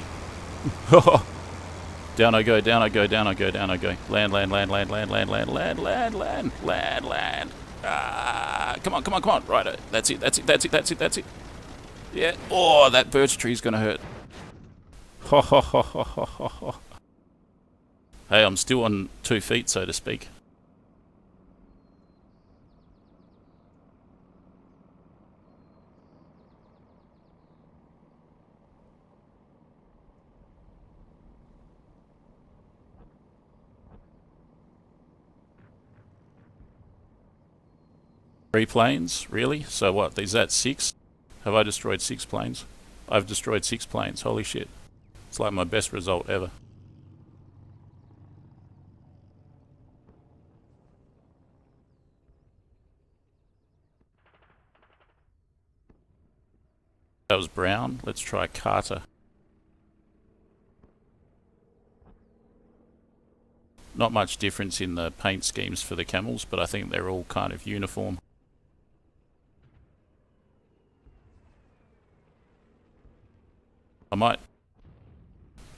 Down I go, down I go, down I go, down I go. Land, land, land, land, land, land, land, land, land, land, land, land. Ah, come on, come on, come on. Right, that's it, that's it, that's it, that's it, that's it. Yeah. Oh, that birch tree's gonna hurt. Ho ho ho ho ho ho ho. Hey, I'm still on 2 feet, so to speak. Three planes? Really? So what? Is that 6? Have I destroyed 6 planes? I've destroyed 6 planes. Holy shit. It's like my best result ever. That was brown. Let's try Carter. Not much difference in the paint schemes for the camels, but I think they're all kind of uniform. I might...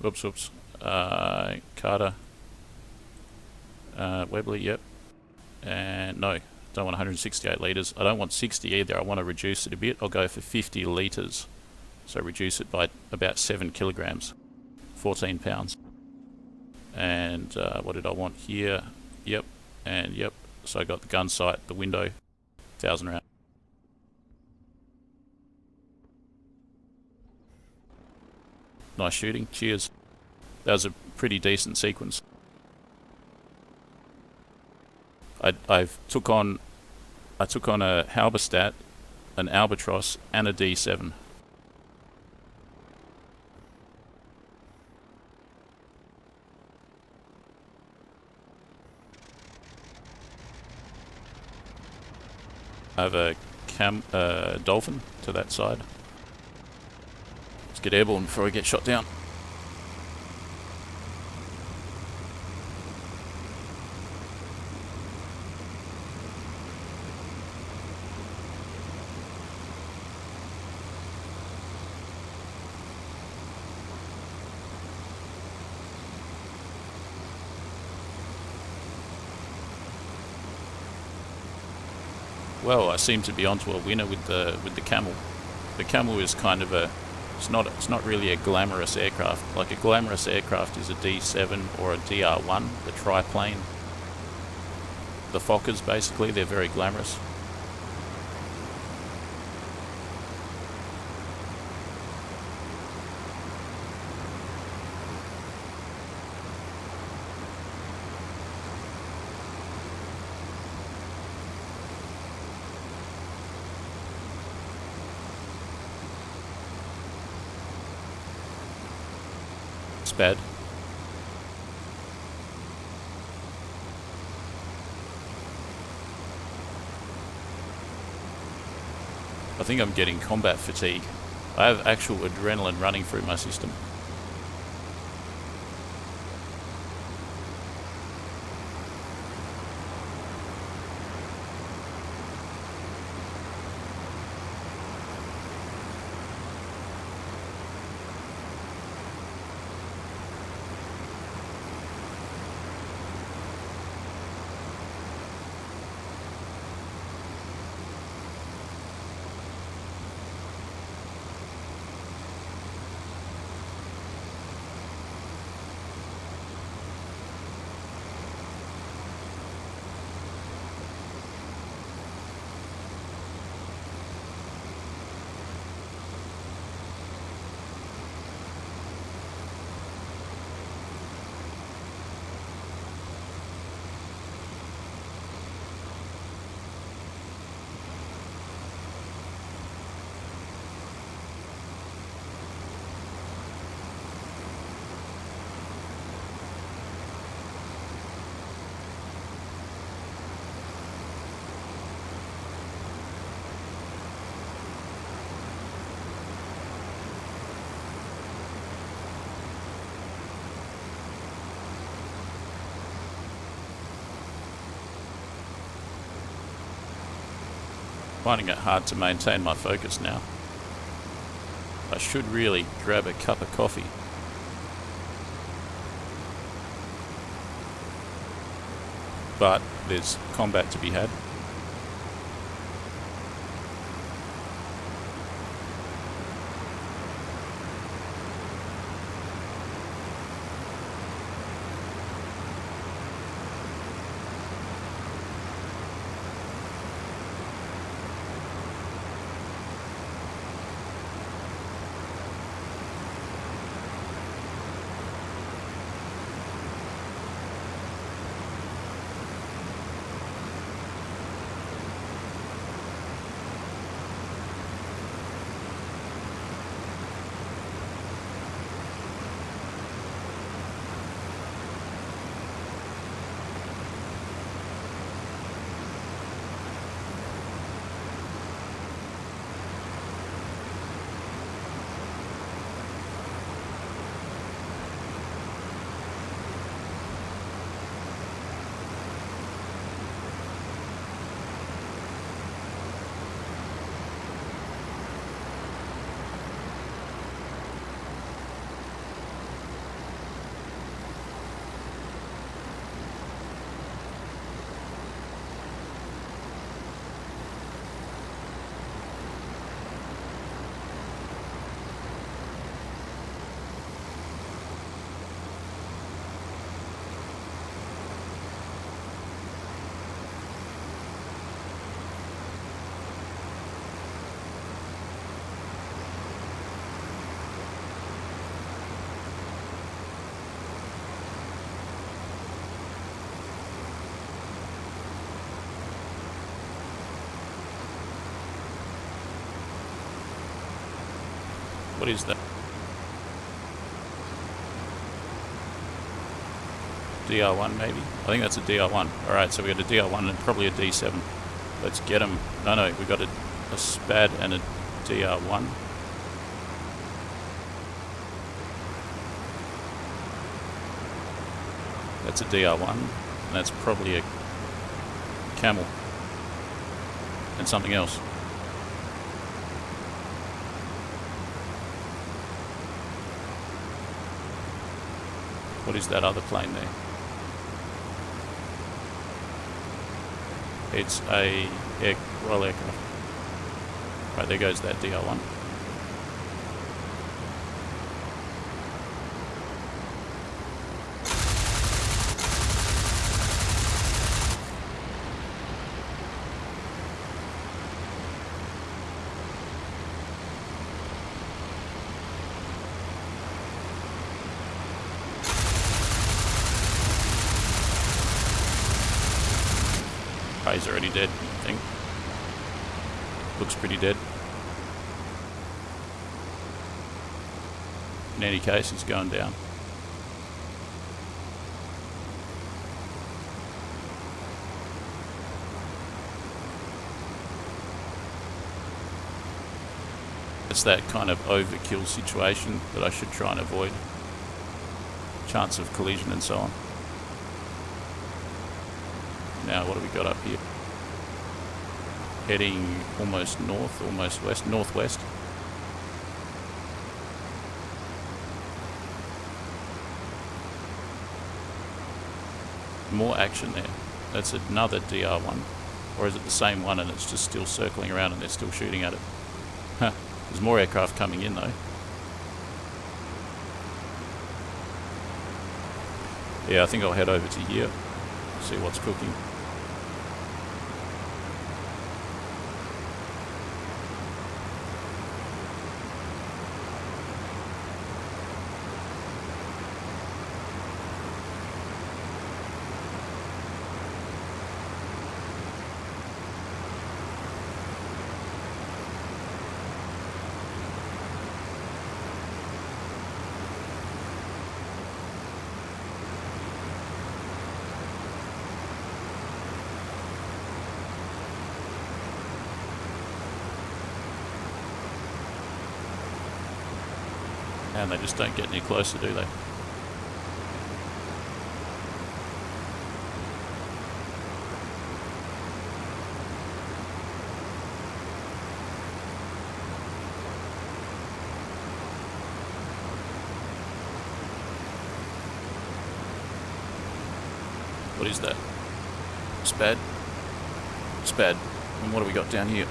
Whoops. Carter. Webley, yep. And no, don't want 168 litres. I don't want 60 either. I want to reduce it a bit. I'll go for 50 litres. So reduce it by about 7 kilograms. 14 pounds. And what did I want here? Yep, and yep. So I got the gun sight, the window, 1,000 round. Nice shooting. Cheers. That was a pretty decent sequence. I took on a Halberstadt, an Albatross, and a D7. I have a Dolphin to that side. Let's get airborne before I get shot down. Well, I seem to be onto a winner with the Camel. The Camel is kind of it's not really a glamorous aircraft. Like a glamorous aircraft is a D7 or a DR1, the triplane. The Fokkers basically, they're very glamorous. Bad. I think I'm getting combat fatigue. I have actual adrenaline running through my system. Finding it hard to maintain my focus now. I should really grab a cup of coffee. But there's combat to be had. What is that? DR1 maybe? I think that's a DR1. Alright, so we got a DR1 and probably a D7. Let's get them. No, we got a SPAD and a DR1. That's a DR1, and that's probably a Camel. And something else. What is that other plane there? It's a Royal aircraft. Right, there goes that DR1. He's already dead, I think. Looks pretty dead. In any case, he's going down. It's that kind of overkill situation that I should try and avoid. Chance of collision and so on. Now, what have we got up here? Heading almost north, almost west, northwest. More action there. That's another DR1. Or is it the same one and it's just still circling around and they're still shooting at it? Huh. There's more aircraft coming in though. Yeah, I think I'll head over to here. See what's cooking. And they just don't get any closer, do they? What is that? SPAD? SPAD. And what have we got down here?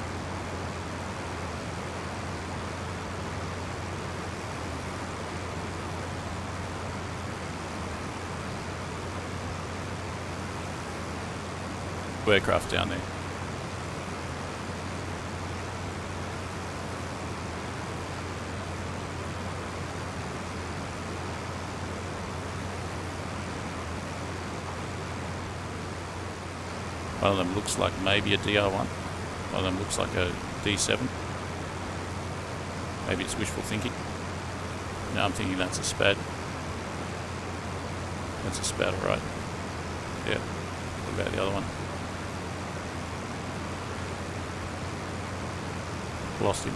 Aircraft down there. One of them looks like maybe a DR1. One of them looks like a D7. Maybe it's wishful thinking. No, I'm thinking that's a SPAD. That's a SPAD, right? Yeah. What about the other one? Lost him.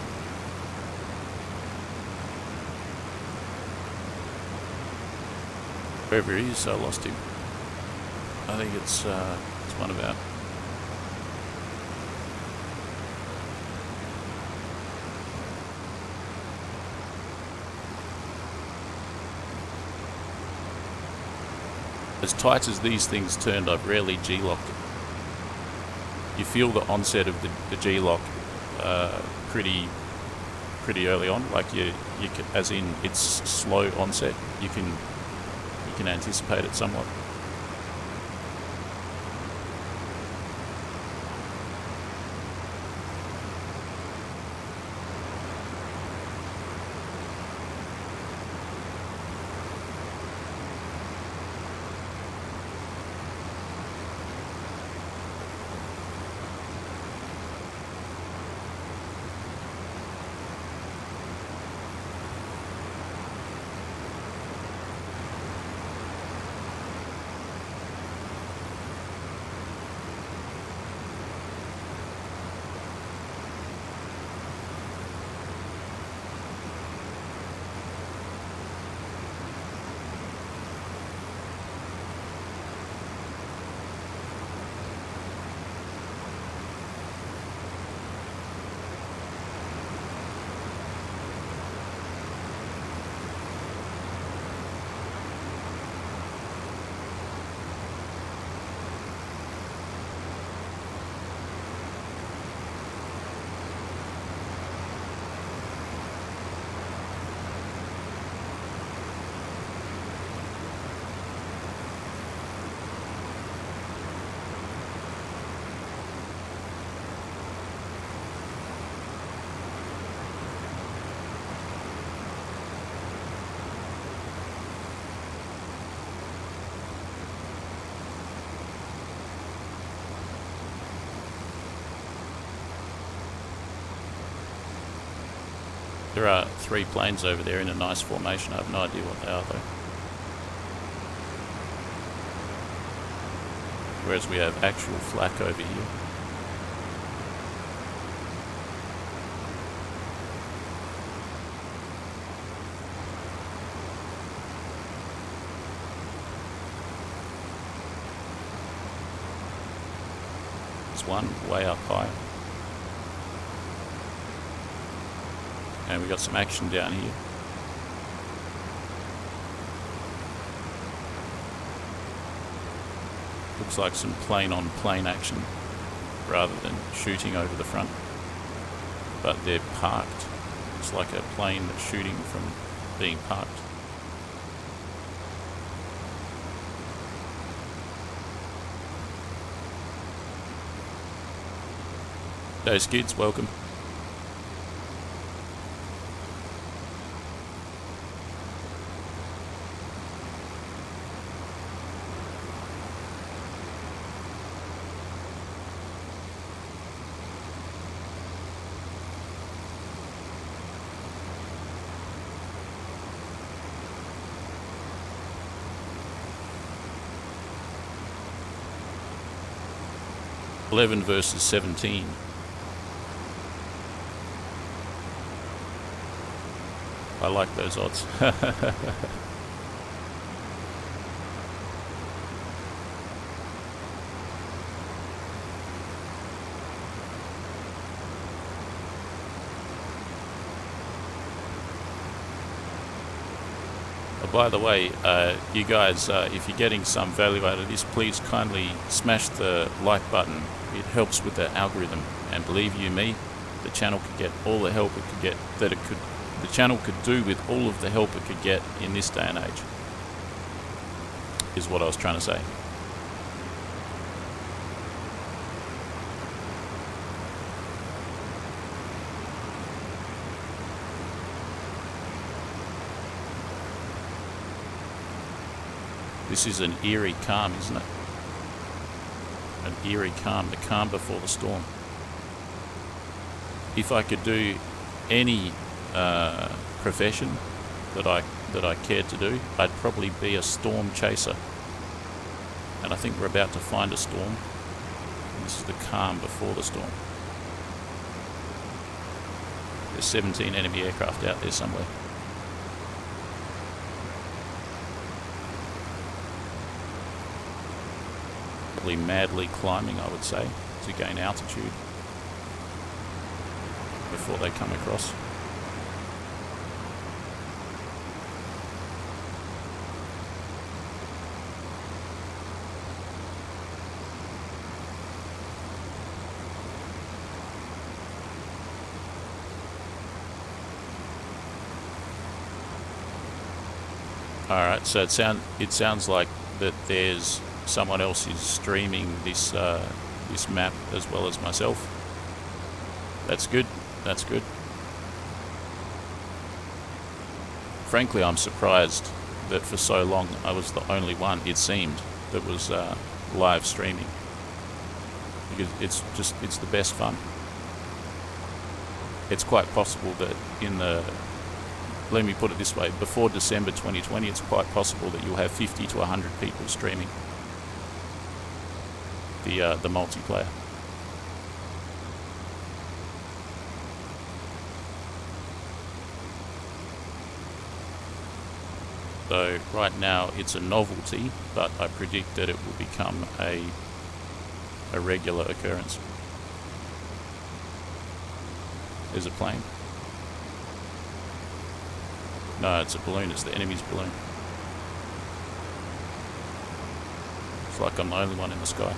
Wherever he is, I lost him. I think it's one about. As tight as these things turned, I've rarely G-locked it. You feel the onset of the G-lock pretty early on, like you can, as in it's slow onset. You can anticipate it somewhat. There are 3 planes over there in a nice formation. I have no idea what they are though. Whereas we have actual flak over here. There's one way up high. And we got some action down here. Looks like some plane-on-plane action rather than shooting over the front. But they're parked. It's like a plane that's shooting from being parked. Those kids, welcome. $11 versus 17. I like those odds. By the way, you guys, if you're getting some value out of this, please kindly smash the like button. It helps with the algorithm, and believe you me, the channel could get all the help it could get the channel could do with all of the help it could get in this day and age, is what I was trying to say. This is an eerie calm, isn't it? An eerie calm, the calm before the storm. If I could do any profession that I cared to do, I'd probably be a storm chaser. And I think we're about to find a storm. And this is the calm before the storm. There's 17 enemy aircraft out there somewhere. Probably madly climbing, I would say, to gain altitude before they come across. Alright, so it sounds like that there's someone else is streaming this this map as well as myself. That's good. That's good. Frankly, I'm surprised that for so long I was the only one, it seemed, that was live streaming. Because it's the best fun. It's quite possible that let me put it this way, before December 2020, it's quite possible that you'll have 50 to 100 people streaming the multiplayer. So right now it's a novelty, but I predict that it will become a regular occurrence. There's a plane. No, it's a balloon. It's the enemy's balloon. It's like I'm the only one in the sky.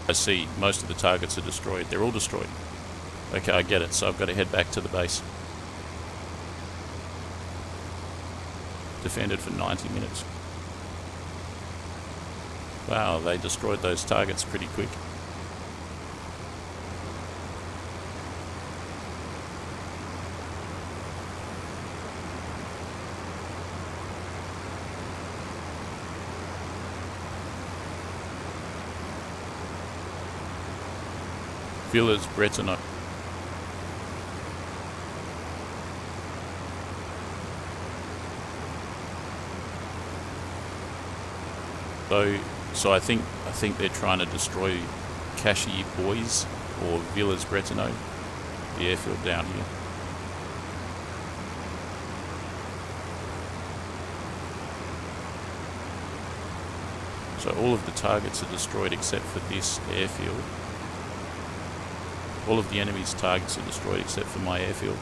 I see most of the targets are destroyed. They're all destroyed. Okay, I get it. So I've got to head back to the base. defended for 90 minutes. Wow, they destroyed those targets pretty quick. Villas Bretonneux. So I think they're trying to destroy Cachy Bois or Villas Bretonneux, the airfield down here. So all of the targets are destroyed except for this airfield. All of the enemy's targets are destroyed except for my airfield.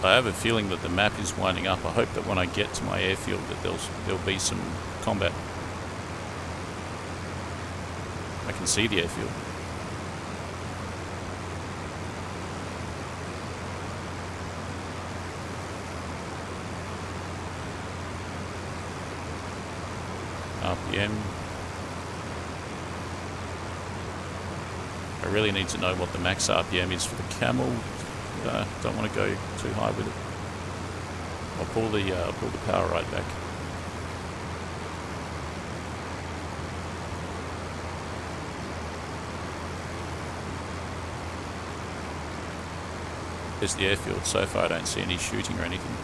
I have a feeling that the map is winding up. I hope that when I get to my airfield that there'll be some combat. I can see the airfield. RPM. I really need to know what the max RPM is for the Camel. Don't want to go too high with it. I'll pull the power right back. There's the airfield. So far I don't see any shooting or anything.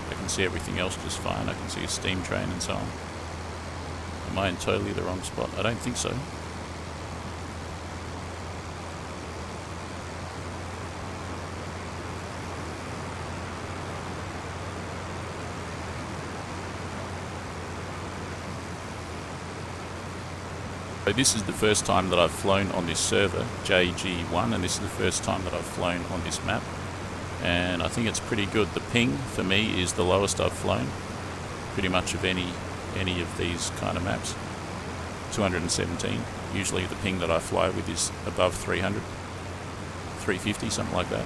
I can see everything else just fine. I can see a steam train and so on. Am I in totally the wrong spot? I don't think so. So this is the first time that I've flown on this server, JG1, and this is the first time that I've flown on this map. And I think it's pretty good. The ping, for me, is the lowest I've flown, pretty much of any of these kind of maps. 217. Usually the ping that I fly with is above 300, 350, something like that.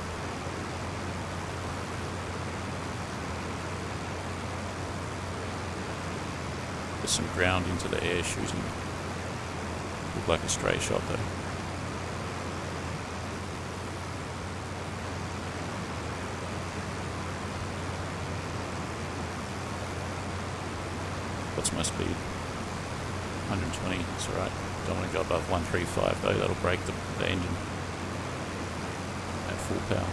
There's some ground into the air shooting. Look like a stray shot though. What's my speed? 120, it's alright. Don't want to go above 135 though, that'll break the engine at full power.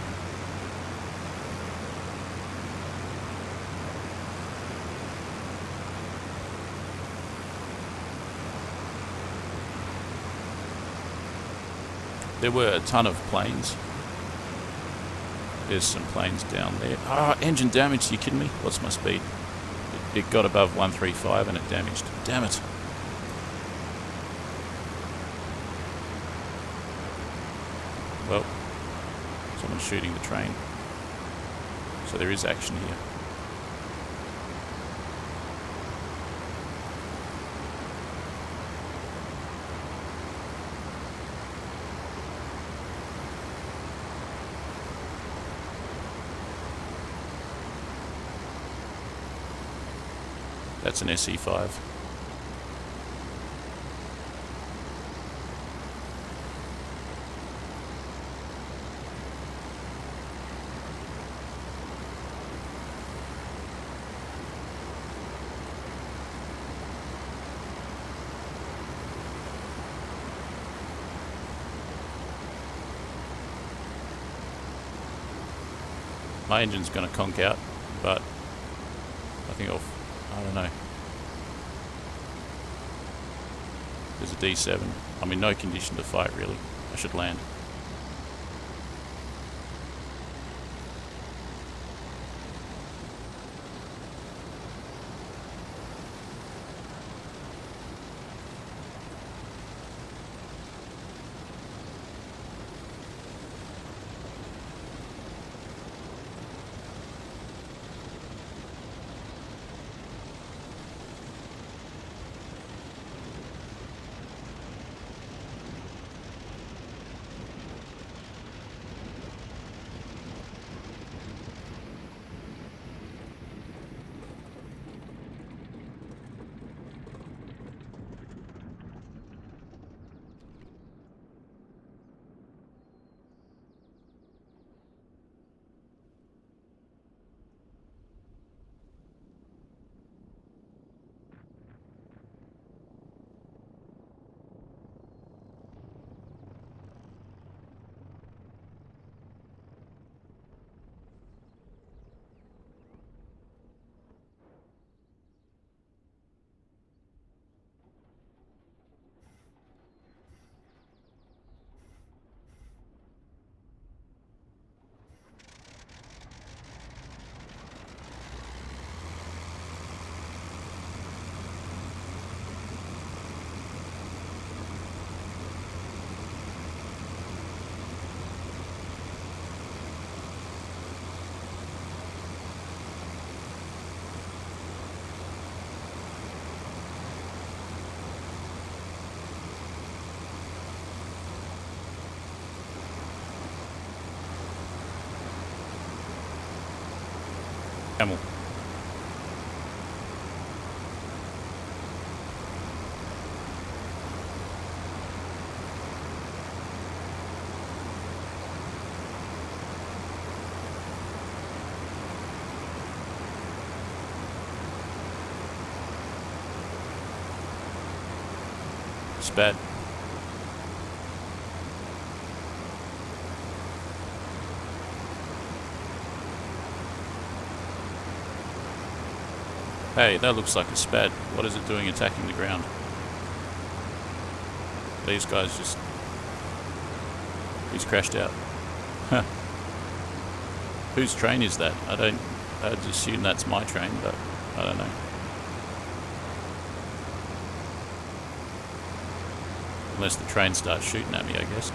There were a ton of planes. There's some planes down there. Ah, engine damaged, are you kidding me? What's my speed? It got above 135 and it damaged. Damn it. Well, someone's shooting the train. So there is action here. That's an SE5. My engine's going to conk out, but I think I don't know. There's a D7. I'm in no condition to fight, really. I should land. Camel. Spad. Hey, that looks like a Spad. What is it doing attacking the ground? These guys just... He's crashed out. Huh. Whose train is that? I'd assume that's my train, but I don't know. Unless the train starts shooting at me, I guess.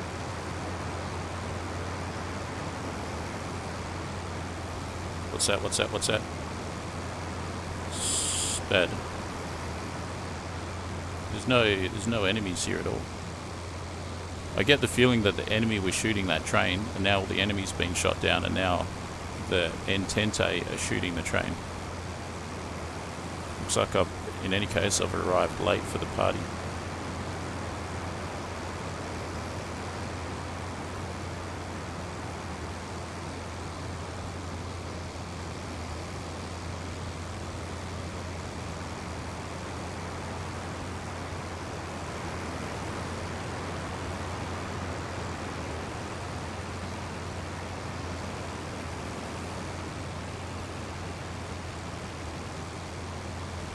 What's that? What's that? What's that? Spad. There's no enemies here at all. I get the feeling that the enemy was shooting that train, and now all the enemies being shot down, and now the Entente are shooting the train. Looks like in any case, I've arrived late for the party.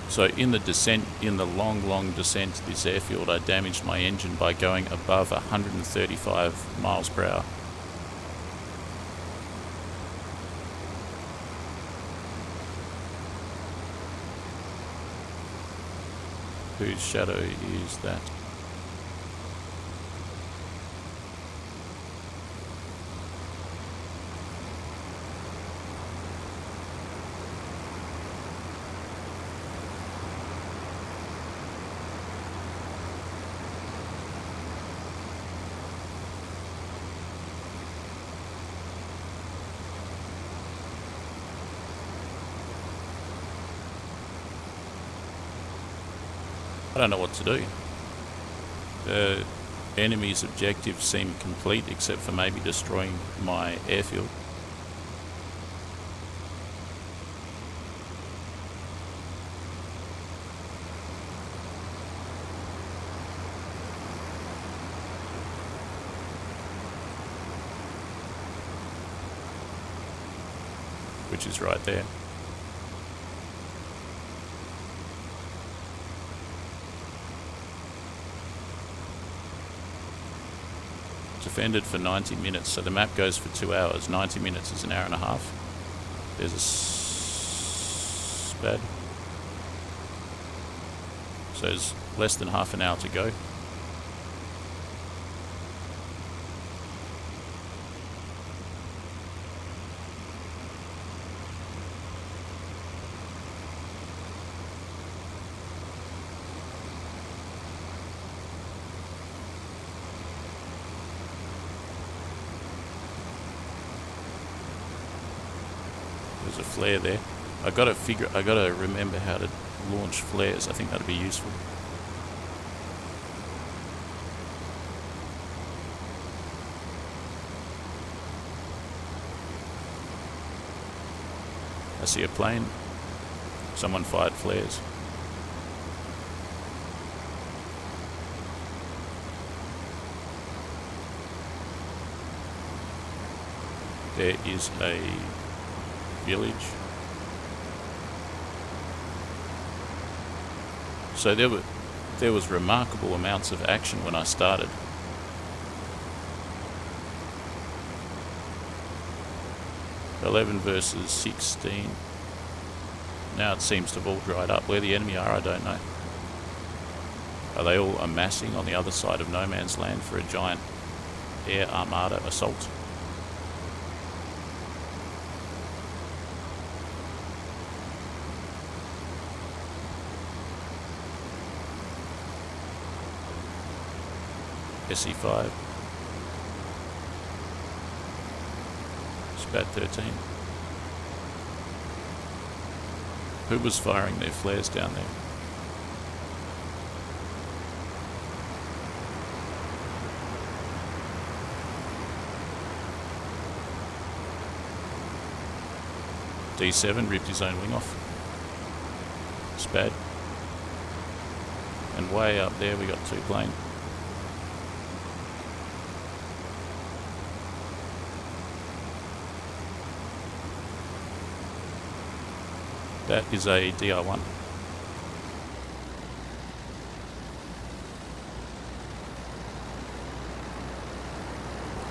So in the long descent to this airfield, I damaged my engine by going above 135 miles per hour. Whose shadow is that? I don't know what to do. The enemy's objectives seem complete except for maybe destroying my airfield. Which is right there. defended for 90 minutes. So the map goes for 2 hours. 90 minutes is an hour and a half. There's a spad. So there's less than half an hour to go. There's a flare there. I gotta remember how to launch flares. I think that'd be useful. I see a plane. Someone fired flares. There is a village. So there was remarkable amounts of action when I started. $11 versus 16. Now it seems to have all dried up. Where the enemy are, I don't know. Are they all amassing on the other side of no man's land for a giant air armada assault? SE5. Spat 13. Who was firing their flares down there? D7 ripped his own wing off. Spad. And way up there we got two planes. That is a DR1.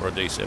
Or a D7.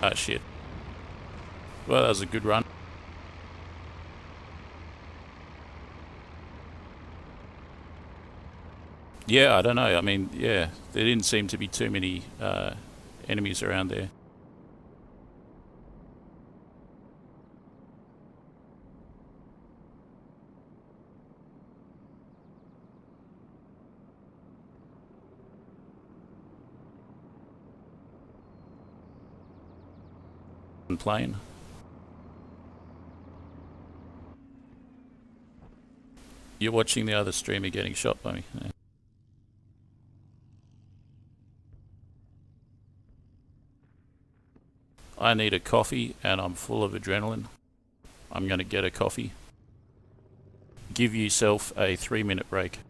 Ah, shit. Well, that was a good run. Yeah, I don't know. I mean, yeah, there didn't seem to be too many enemies around there. Plane. You're watching the other streamer getting shot by me. Yeah. I need a coffee and I'm full of adrenaline. I'm going to get a coffee. Give yourself a 3-minute break.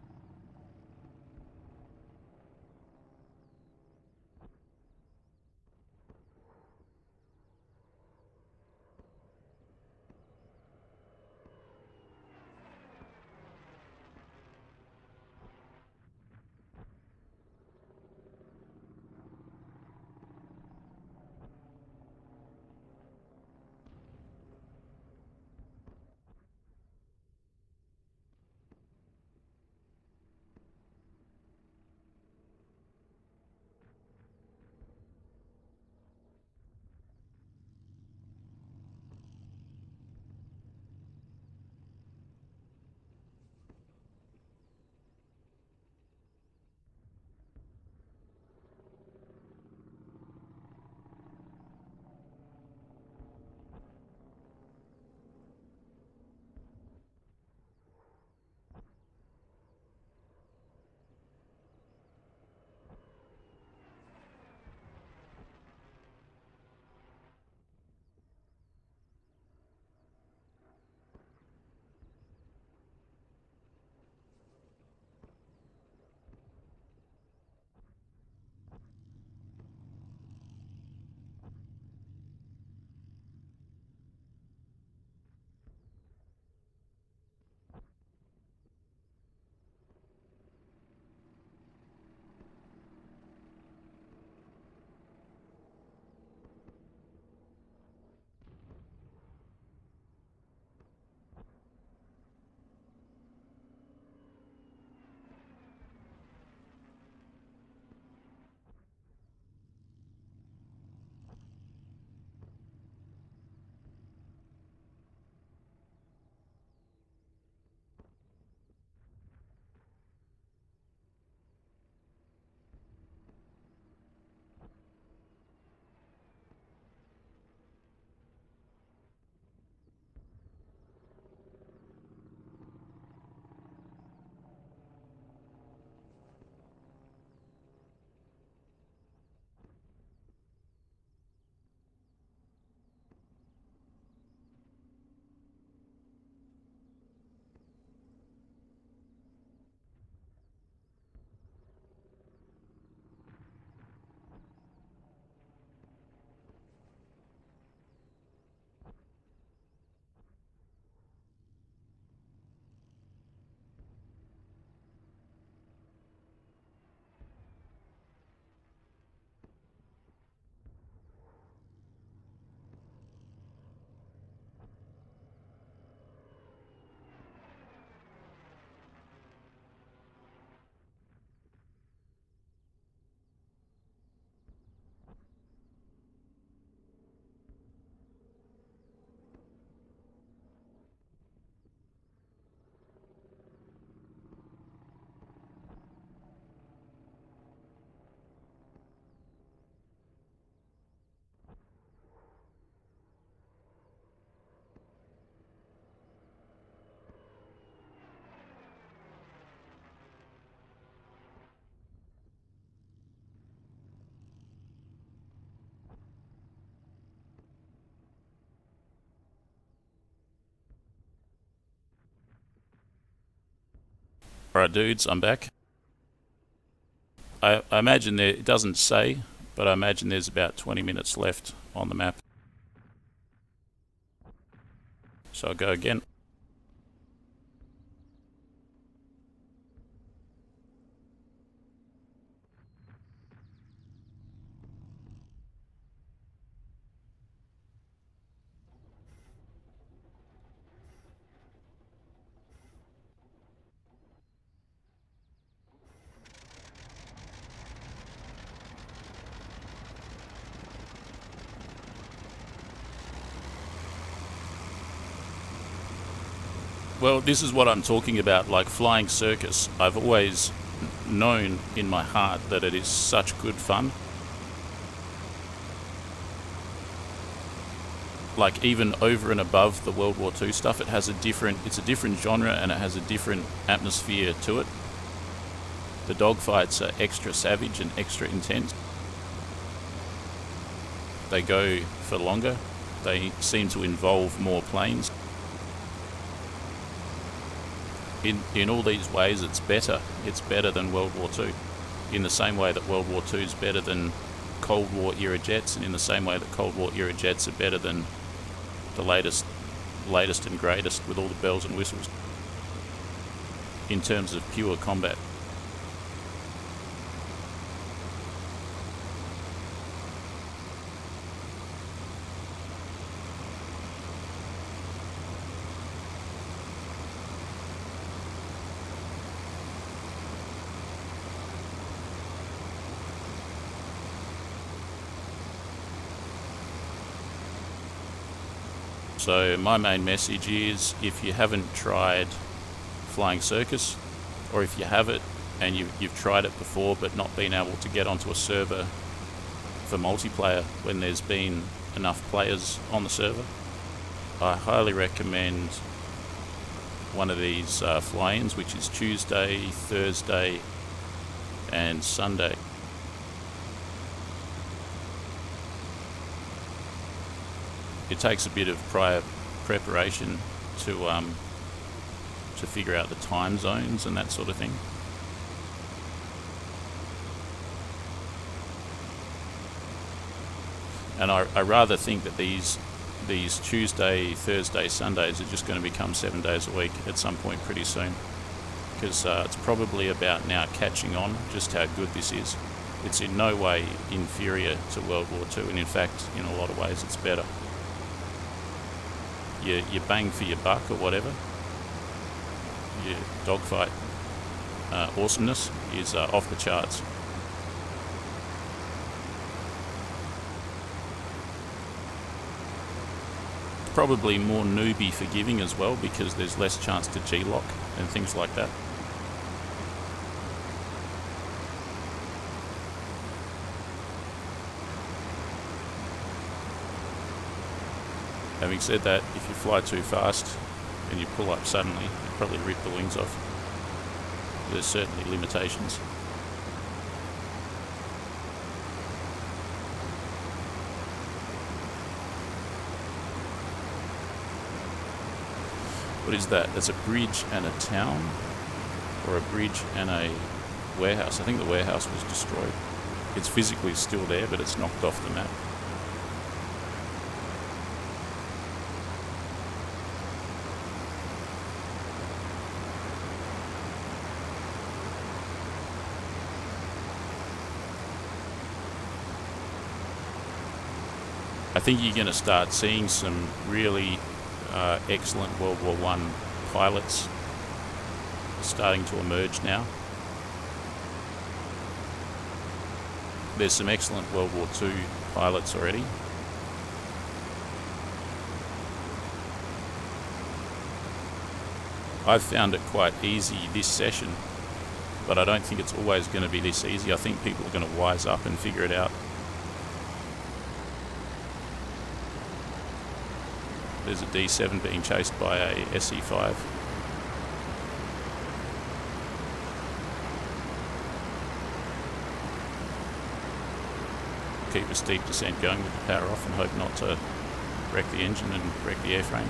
Alright dudes, I'm back. I imagine there, it doesn't say, but I imagine there's about 20 minutes left on the map. So I'll go again. Well, this is what I'm talking about, like flying circus. I've always known in my heart that it is such good fun. Like even over and above the World War II stuff, it's a different genre and it has a different atmosphere to it. The dogfights are extra savage and extra intense. They go for longer. They seem to involve more planes. In all these ways, it's better. It's better than World War II. In the same way that World War II is better than Cold War era jets, and in the same way that Cold War era jets are better than the latest and greatest with all the bells and whistles in terms of pure combat. So my main message is, if you haven't tried flying Circus, or if you have it and you've tried it before but not been able to get onto a server for multiplayer when there's been enough players on the server, I highly recommend one of these fly-ins, which is Tuesday, Thursday and Sunday. It takes a bit of prior preparation to figure out the time zones and that sort of thing. And I rather think that these Tuesday, Thursday, Sundays are just going to become 7 days a week at some point pretty soon, because it's probably about now catching on just how good this is. It's in no way inferior to World War II, and in fact, in a lot of ways, it's better. Your bang for your buck or whatever, your dogfight awesomeness is off the charts. Probably more newbie forgiving as well, because there's less chance to G-lock and things like that. Having said that, if you fly too fast and you pull up suddenly, you'll probably rip the wings off. There's certainly limitations. What is that? There's a bridge and a town, or a bridge and a warehouse. I think the warehouse was destroyed. It's physically still there, but it's knocked off the map. I think you're going to start seeing some really excellent World War I pilots starting to emerge now. There's some excellent World War II pilots already. I've found it quite easy this session, but I don't think it's always going to be this easy. I think people are going to wise up and figure it out. There's a D7 being chased by a SE5. Keep a steep descent going with the power off and hope not to wreck the engine and wreck the airframe.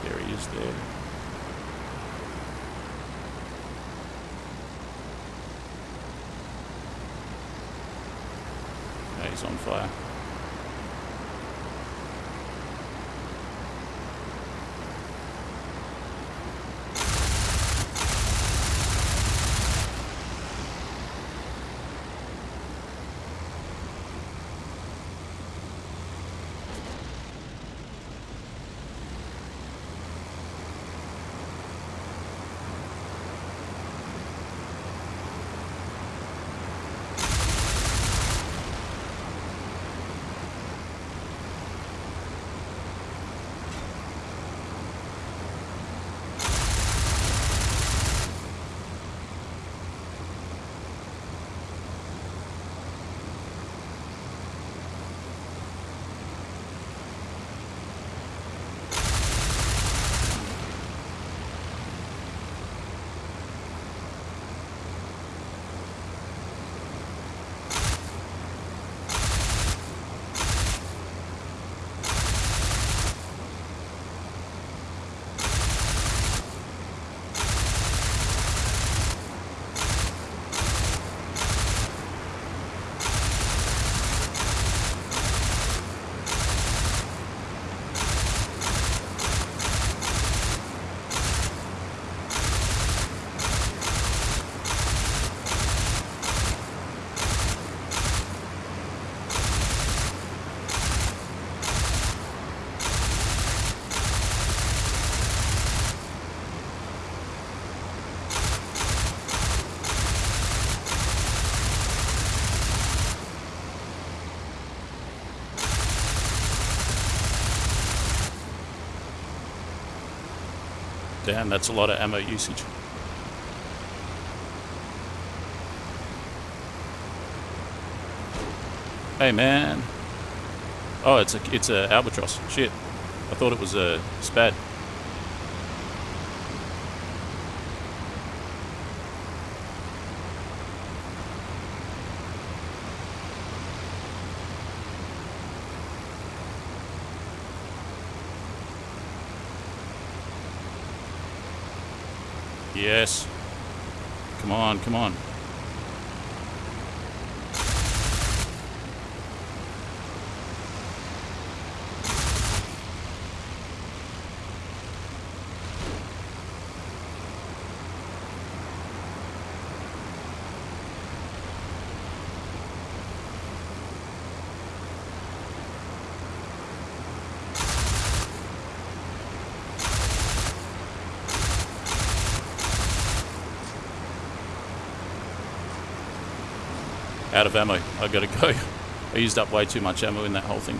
There he is there. He's on fire. Damn, that's a lot of ammo usage. Hey man. Oh, it's a albatross. Shit. I thought it was a spad. Yes. Come on, come on. Out of ammo. I gotta go. I used up way too much ammo in that whole thing.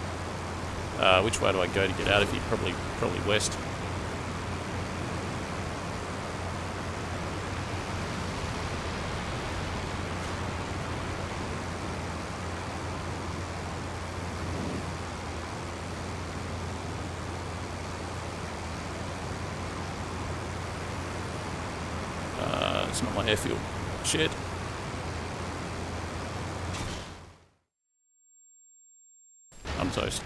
Which way do I go to get out of here? Probably west. It's not my airfield. Shit. I'm toast.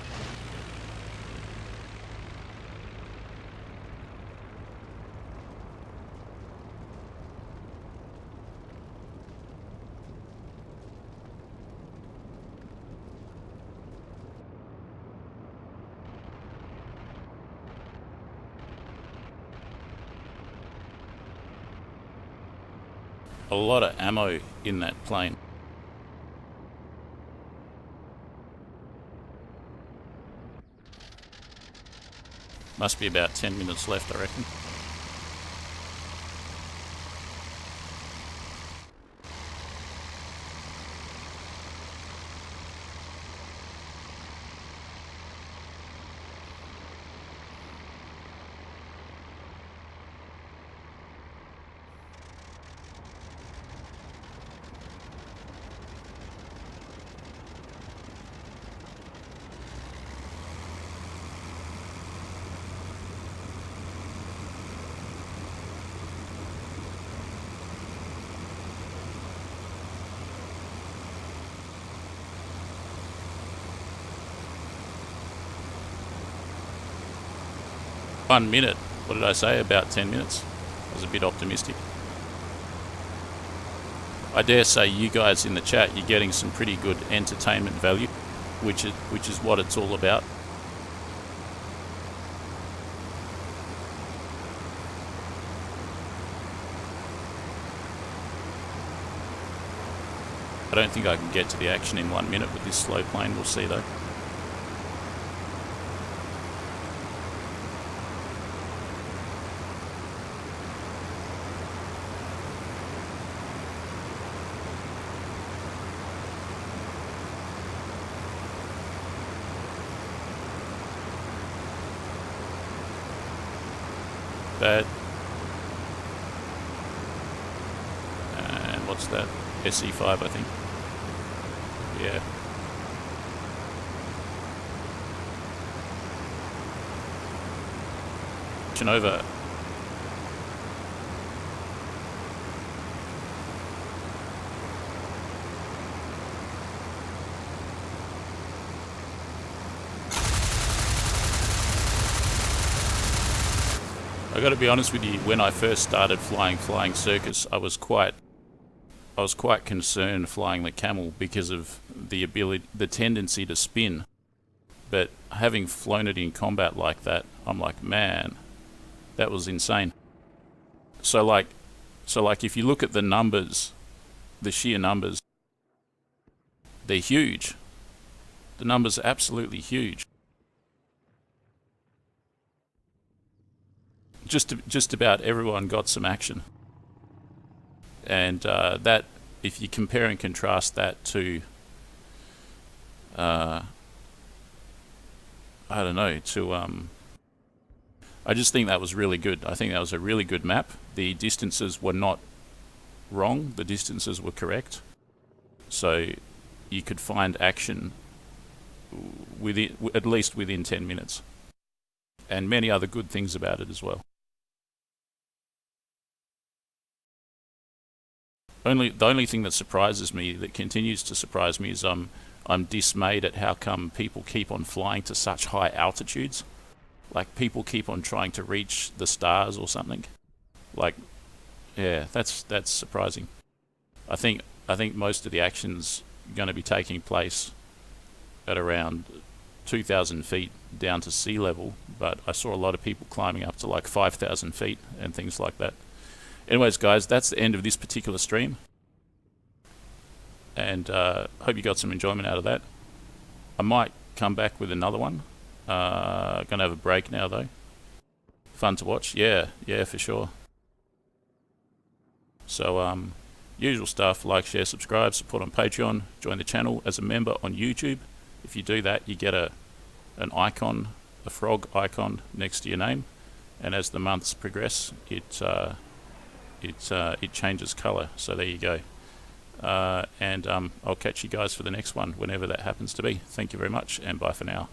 A lot of ammo in that plane. Must be about 10 minutes left, I reckon. One minute. What did I say? About 10 minutes? I was a bit optimistic. I dare say you guys in the chat, you're getting some pretty good entertainment value, which is what it's all about. I don't think I can get to the action in 1 minute with this slow plane. We'll see though. Bad. And what's that? SE5, I think. Yeah. Over. I got to be honest with you. When I first started flying Circus, I was quite concerned flying the Camel because of the tendency to spin. But having flown it in combat like that, I'm like, man, that was insane. So like if you look at the numbers, the sheer numbers, they're huge. The numbers are absolutely huge. Just about everyone got some action. And that, if you compare and contrast that to, I don't know, to I just think that was really good. I think that was a really good map. The distances were not wrong. The distances were correct. So you could find action within, at least within 10 minutes. And many other good things about it as well. The only thing that surprises me, that continues to surprise me, is I'm dismayed at how come people keep on flying to such high altitudes. Like, people keep on trying to reach the stars or something. Like, yeah, that's surprising. I think most of the action's going to be taking place at around 2,000 feet down to sea level, but I saw a lot of people climbing up to like 5,000 feet and things like that. Anyways, guys, that's the end of this particular stream, and hope you got some enjoyment out of that. I might come back with another one. Gonna have a break now though. Fun to watch, yeah, for sure. So usual stuff: like, share, subscribe, support on Patreon, join the channel as a member on YouTube. If you do that, you get an icon, a frog icon next to your name, and as the months progress, it changes colour. So there you go. And I'll catch you guys for the next one, whenever that happens to be. Thank you very much, and bye for now.